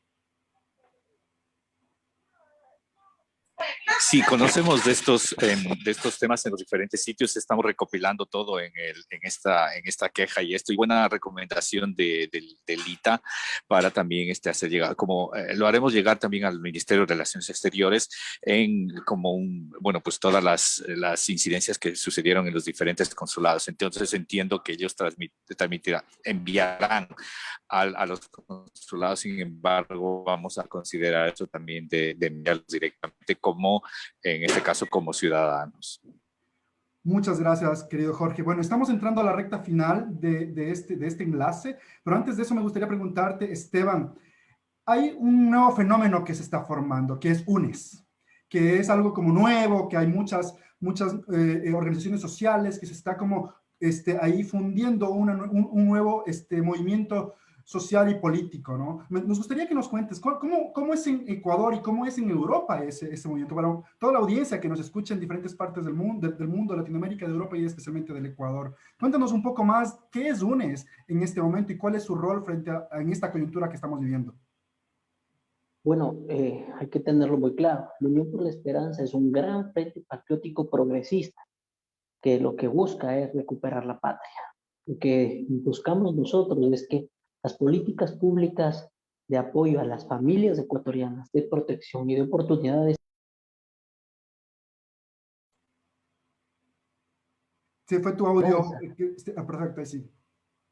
Sí, conocemos de estos temas en los diferentes sitios, estamos recopilando todo en esta queja y esto, y buena recomendación del ITA para también hacer llegar, como lo haremos llegar también al Ministerio de Relaciones Exteriores pues todas las incidencias que sucedieron en los diferentes consulados. Entonces entiendo que ellos enviarán a los consulados, sin embargo, vamos a considerar eso también de enviarlos directamente como, en este caso, como ciudadanos. Muchas gracias, querido Jorge. Bueno, estamos entrando a la recta final de este enlace, pero antes de eso me gustaría preguntarte, Esteban, hay un nuevo fenómeno que se está formando, que es UNES, que es algo como nuevo, que hay muchas organizaciones sociales, que se está como ahí fundiendo un nuevo movimiento social y político, ¿no? Nos gustaría que nos cuentes cómo es en Ecuador y cómo es en Europa ese movimiento, para toda la audiencia que nos escucha en diferentes partes del mundo, Latinoamérica, de Europa y especialmente del Ecuador. Cuéntanos un poco más, ¿qué es UNES en este momento y cuál es su rol en esta coyuntura que estamos viviendo? Bueno, hay que tenerlo muy claro. La Unión por la Esperanza es un gran frente patriótico progresista que lo que busca es recuperar la patria. Lo que buscamos nosotros es que las políticas públicas de apoyo a las familias ecuatorianas, de protección y de oportunidades. Sí, fue tu audio. Perfecto, ahí sí.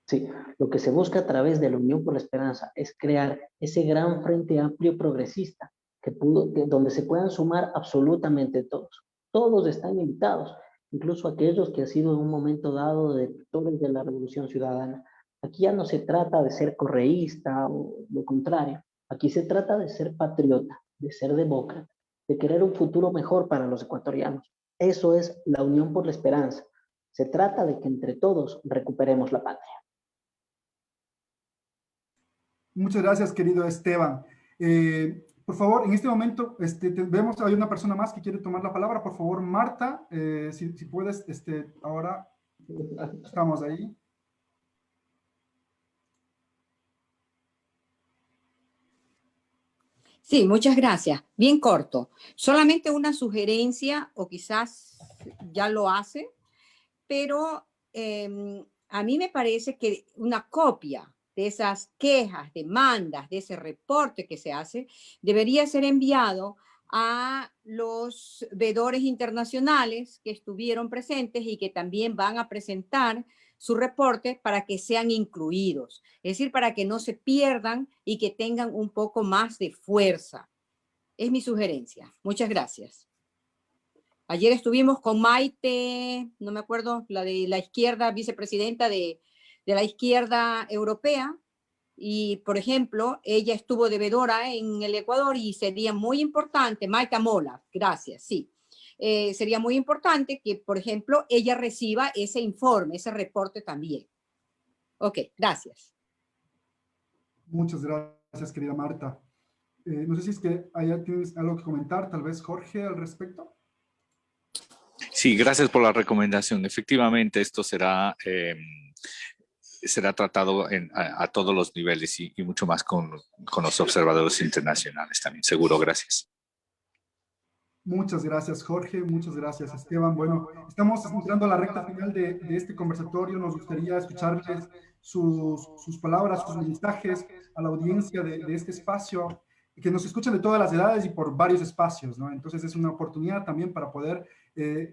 Sí, lo que se busca a través de la Unión por la Esperanza es crear ese gran frente amplio progresista donde se puedan sumar absolutamente todos. Todos están invitados, incluso aquellos que han sido en un momento dado detractores de la Revolución Ciudadana. Aquí ya no se trata de ser correísta o lo contrario. Aquí se trata de ser patriota, de ser demócrata, de querer un futuro mejor para los ecuatorianos. Eso es la Unión por la Esperanza. Se trata de que entre todos recuperemos la patria. Muchas gracias, querido Esteban. Por favor, en este momento vemos, hay una persona más que quiere tomar la palabra. Por favor, Marta, si puedes, ahora estamos ahí. Sí, muchas gracias. Bien corto. Solamente una sugerencia, o quizás ya lo hace, pero a mí me parece que una copia de esas quejas, demandas, de ese reporte que se hace, debería ser enviado a los veedores internacionales que estuvieron presentes y que también van a presentar su reporte para que sean incluidos, es decir, para que no se pierdan y que tengan un poco más de fuerza. Es mi sugerencia. Muchas gracias. Ayer estuvimos con Maite, no me acuerdo, la de la izquierda, vicepresidenta de la izquierda europea, y por ejemplo, ella estuvo de vedora en el Ecuador y sería muy importante, Maite Mola, gracias, sí. Sería muy importante que, por ejemplo, ella reciba ese informe, ese reporte también. Ok, gracias. Muchas gracias, querida Marta. No sé si es que allá tienes algo que comentar, tal vez Jorge, al respecto. Sí, gracias por la recomendación. Efectivamente, esto será tratado a todos los niveles y mucho más con los observadores internacionales también, seguro. Gracias. Muchas gracias, Jorge. Muchas gracias, Esteban. Bueno, estamos entrando a la recta final de este conversatorio. Nos gustaría escucharles sus palabras, sus mensajes a la audiencia de este espacio, que nos escuchan de todas las edades y por varios espacios, ¿no? Entonces es una oportunidad también para poder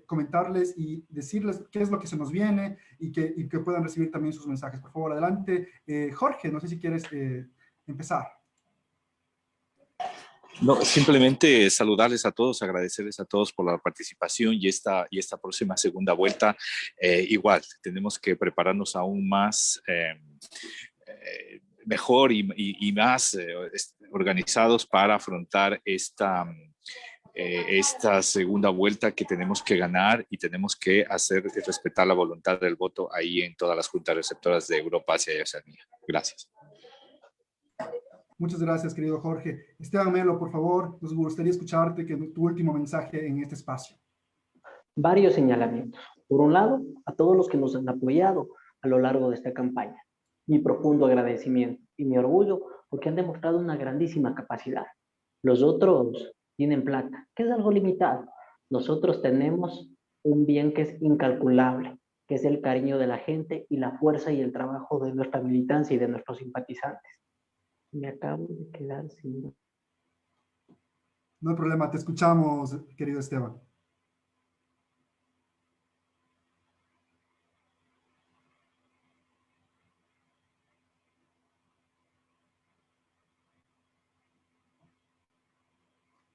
comentarles y decirles qué es lo que se nos viene y que puedan recibir también sus mensajes. Por favor, adelante. Jorge, no sé si quieres empezar. No, simplemente saludarles a todos, agradecerles a todos por la participación y esta próxima segunda vuelta. Igual, tenemos que prepararnos aún más mejor y más organizados para afrontar esta segunda vuelta que tenemos que ganar y tenemos que hacer respetar la voluntad del voto ahí en todas las juntas receptoras de Europa, Asia y Oceanía. Gracias. Muchas gracias, querido Jorge. Esteban Melo, por favor, nos gustaría escucharte, que tu último mensaje en este espacio. Varios señalamientos. Por un lado, a todos los que nos han apoyado a lo largo de esta campaña. Mi profundo agradecimiento y mi orgullo porque han demostrado una grandísima capacidad. Los otros tienen plata, que es algo limitado. Nosotros tenemos un bien que es incalculable, que es el cariño de la gente y la fuerza y el trabajo de nuestra militancia y de nuestros simpatizantes. Me acabo de quedar sin... No hay problema, te escuchamos, querido Esteban.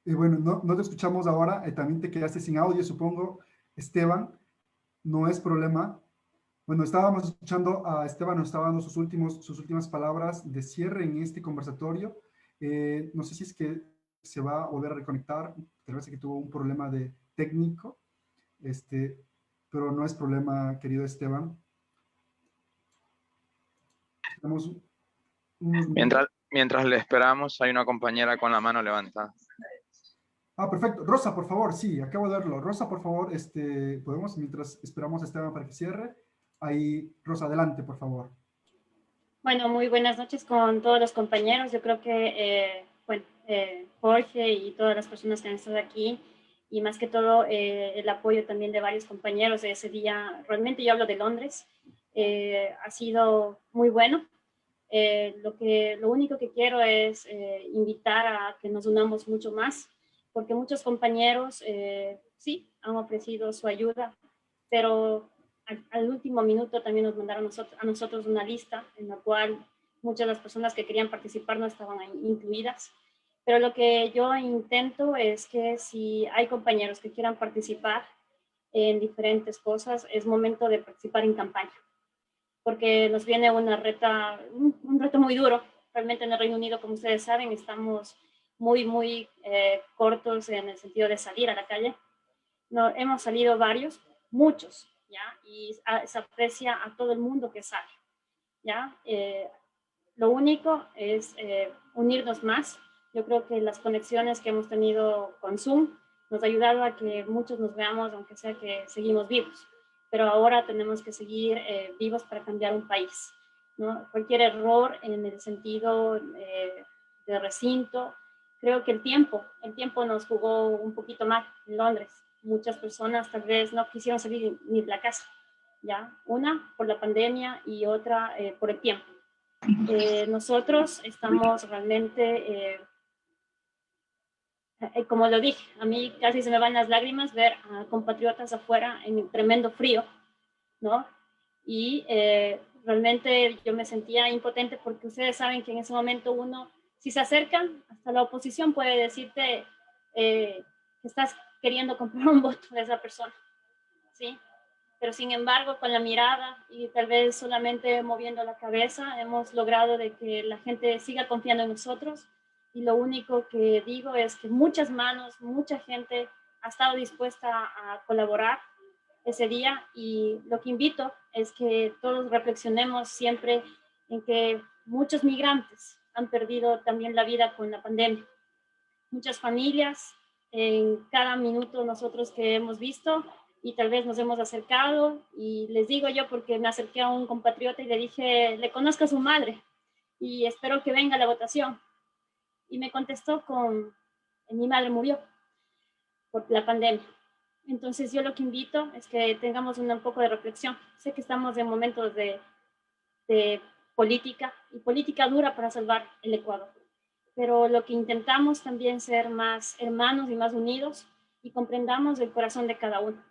Bueno, no te escuchamos ahora, también te quedaste sin audio, supongo, Esteban, no es problema. Bueno, estábamos escuchando a Esteban, nos estaba dando sus últimas palabras de cierre en este conversatorio. No sé si es que se va a volver a reconectar, tal vez que tuvo un problema técnico, pero no es problema, querido Esteban. Tenemos Mientras le esperamos, hay una compañera con la mano levantada. Ah, perfecto. Rosa, por favor, sí, acabo de verlo. Rosa, por favor, podemos, mientras esperamos a Esteban para que cierre. Ahí, Rosa, adelante, por favor. Bueno, muy buenas noches con todos los compañeros. Yo creo que, Jorge y todas las personas que han estado aquí, y más que todo el apoyo también de varios compañeros de ese día, realmente yo hablo de Londres, ha sido muy bueno. Lo único que quiero es invitar a que nos unamos mucho más, porque muchos compañeros sí han ofrecido su ayuda, pero al último minuto también nos mandaron a nosotros una lista en la cual muchas de las personas que querían participar no estaban ahí incluidas. Pero lo que yo intento es que si hay compañeros que quieran participar en diferentes cosas, es momento de participar en campaña, porque nos viene un reto muy duro. Realmente en el Reino Unido, como ustedes saben, estamos muy cortos en el sentido de salir a la calle. No, hemos salido muchos, ¿ya? Y se aprecia a todo el mundo que sale, ¿ya? Lo único es unirnos más. Yo creo que las conexiones que hemos tenido con Zoom nos ha ayudado a que muchos nos veamos, aunque sea que seguimos vivos. Pero ahora tenemos que seguir vivos para cambiar un país, ¿no? Cualquier error en el sentido de recinto, creo que el tiempo nos jugó un poquito mal en Londres. Muchas personas tal vez no quisieron salir ni de la casa, ¿ya? Una por la pandemia y otra por el tiempo. Nosotros estamos realmente, como lo dije, a mí casi se me van las lágrimas ver a compatriotas afuera en el tremendo frío, ¿no? Y realmente yo me sentía impotente porque ustedes saben que en ese momento uno, si se acercan, hasta la oposición puede decirte que estás queriendo comprar un voto de esa persona, ¿sí? Pero sin embargo, con la mirada y tal vez solamente moviendo la cabeza, hemos logrado de que la gente siga confiando en nosotros. Y lo único que digo es que muchas manos, mucha gente ha estado dispuesta a colaborar ese día, y lo que invito es que todos reflexionemos siempre en que muchos migrantes han perdido también la vida con la pandemia. Muchas familias, en cada minuto nosotros que hemos visto, y tal vez nos hemos acercado, y les digo yo porque me acerqué a un compatriota y le dije, le conozco a su madre y espero que venga a la votación. Y me contestó mi madre murió por la pandemia. Entonces yo lo que invito es que tengamos un poco de reflexión. Sé que estamos en momentos de política, y política dura para salvar el Ecuador. Pero lo que intentamos también ser más hermanos y más unidos, y comprendamos el corazón de cada uno.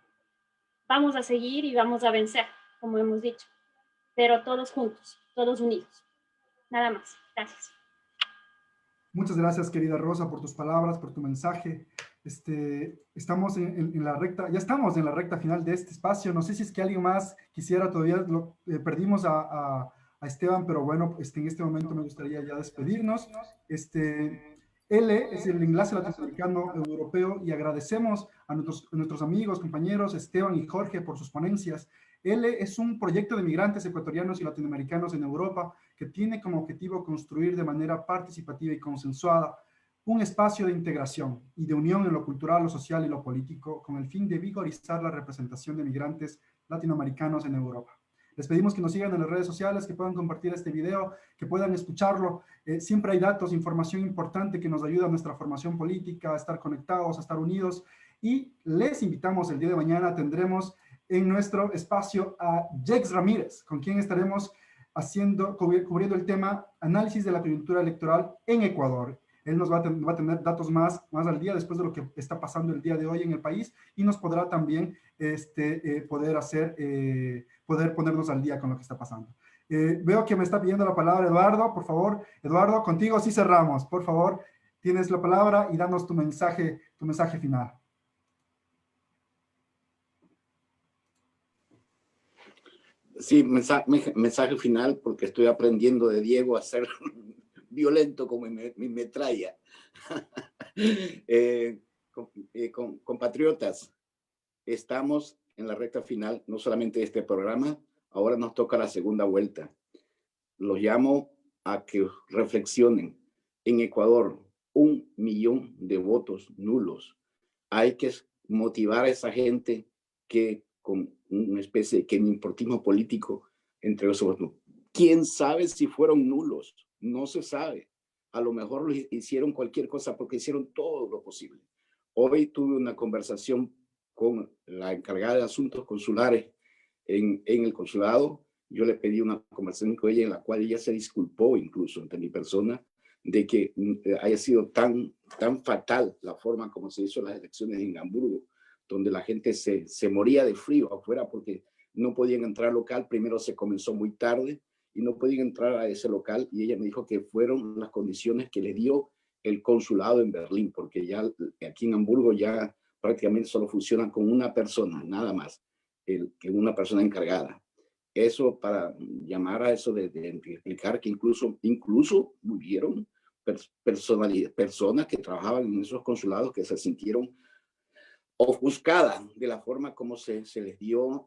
Vamos a seguir y vamos a vencer, como hemos dicho, pero todos juntos, todos unidos. Nada más. Gracias. Muchas gracias, querida Rosa, por tus palabras, por tu mensaje. Estamos en la recta, ya estamos en la recta final de este espacio. No sé si es que alguien más quisiera, todavía perdimos a Esteban, pero bueno, en este momento me gustaría ya despedirnos. L es el enlace latinoamericano europeo, y agradecemos a nuestros amigos, compañeros Esteban y Jorge por sus ponencias. L es un proyecto de migrantes ecuatorianos y latinoamericanos en Europa que tiene como objetivo construir de manera participativa y consensuada un espacio de integración y de unión en lo cultural, lo social y lo político, con el fin de vigorizar la representación de migrantes latinoamericanos en Europa. Les pedimos que nos sigan en las redes sociales, que puedan compartir este video, que puedan escucharlo. Siempre hay datos, información importante que nos ayuda a nuestra formación política, a estar conectados, a estar unidos. Y les invitamos, el día de mañana tendremos en nuestro espacio a Jex Ramírez, con quien estaremos cubriendo el tema análisis de la coyuntura electoral en Ecuador. Él nos va a tener datos más al día después de lo que está pasando el día de hoy en el país, y nos podrá también poder ponernos al día con lo que está pasando. Veo que me está pidiendo la palabra Eduardo. Por favor, Eduardo, contigo sí cerramos. Por favor, tienes la palabra y danos tu mensaje final. Sí, mensaje final, porque estoy aprendiendo de Diego a ser violento como mi metralla. Compatriotas, estamos en la recta final, no solamente de este programa, ahora nos toca la segunda vuelta. Los llamo a que reflexionen. En Ecuador, 1 millón de votos nulos. Hay que motivar a esa gente que con una especie de importismo político entre los otros. ¿Quién sabe si fueron nulos? No se sabe. A lo mejor hicieron cualquier cosa porque hicieron todo lo posible. Hoy tuve una conversación con la encargada de asuntos consulares en el consulado, yo le pedí una conversación con ella en la cual ella se disculpó incluso ante mi persona de que haya sido tan fatal la forma como se hizo las elecciones en Hamburgo, donde la gente se moría de frío afuera porque no podían entrar al local. Primero se comenzó muy tarde y no podían entrar a ese local, y ella me dijo que fueron las condiciones que le dio el consulado en Berlín, porque ya aquí en Hamburgo ya prácticamente solo funcionan con una persona, nada más, que una persona encargada. Eso para llamar a eso de explicar que incluso hubieron personas que trabajaban en esos consulados que se sintieron ofuscadas de la forma como se les dio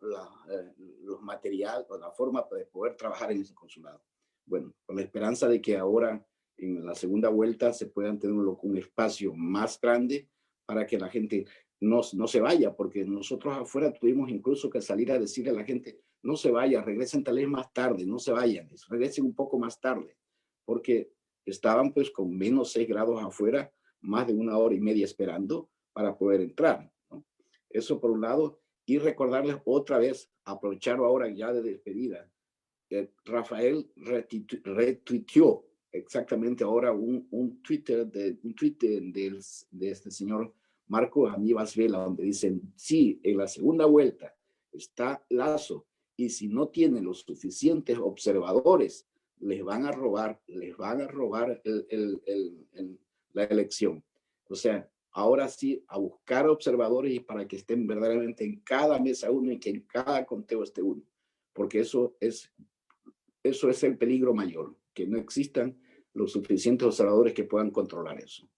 los materiales o la forma de poder trabajar en ese consulado. Bueno, con la esperanza de que ahora en la segunda vuelta se puedan tener un espacio más grande para que la gente no se vaya, porque nosotros afuera tuvimos incluso que salir a decirle a la gente, no se vaya, regresen tal vez más tarde, no se vayan, regresen un poco más tarde, porque estaban pues con menos 6 grados afuera, más de 1 hora y media esperando para poder entrar, ¿no? Eso por un lado, y recordarles otra vez, aprovechar ahora ya de despedida, Rafael retuiteó exactamente ahora un tweet de este señor Marco Aníbal Vela, donde dicen, sí, en la segunda vuelta está Lasso, y si no tienen los suficientes observadores, les van a robar la elección. O sea, ahora sí, a buscar observadores y para que estén verdaderamente en cada mesa uno y que en cada conteo esté uno, porque eso es el peligro mayor, que no existan los suficientes observadores que puedan controlar eso.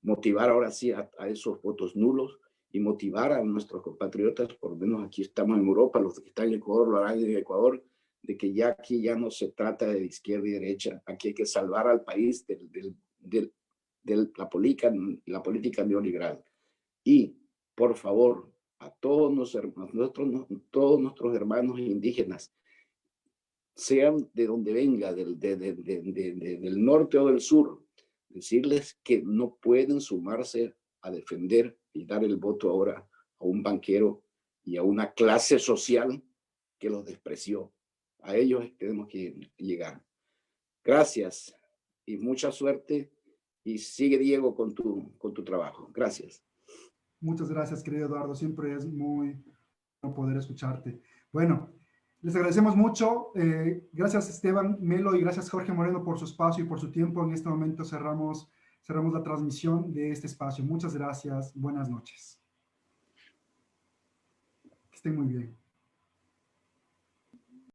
Motivar ahora sí a esos votos nulos y motivar a nuestros compatriotas, por lo menos aquí estamos en Europa, los que están en Ecuador lo harán en Ecuador, de que ya aquí ya no se trata de izquierda y derecha, aquí hay que salvar al país de la política neoliberal. Y, por favor, a todos nuestros hermanos indígenas, sean de donde venga, del norte o del sur, decirles que no pueden sumarse a defender y dar el voto ahora a un banquero y a una clase social que los despreció. A ellos tenemos que llegar. Gracias y mucha suerte, y sigue, Diego, con tu trabajo. Gracias. Muchas gracias, querido Eduardo. Siempre es muy bueno poder escucharte. Bueno, les agradecemos mucho. Gracias, Esteban Melo, y gracias, Jorge Moreno, por su espacio y por su tiempo. En este momento cerramos la transmisión de este espacio. Muchas gracias. Buenas noches. Que estén muy bien.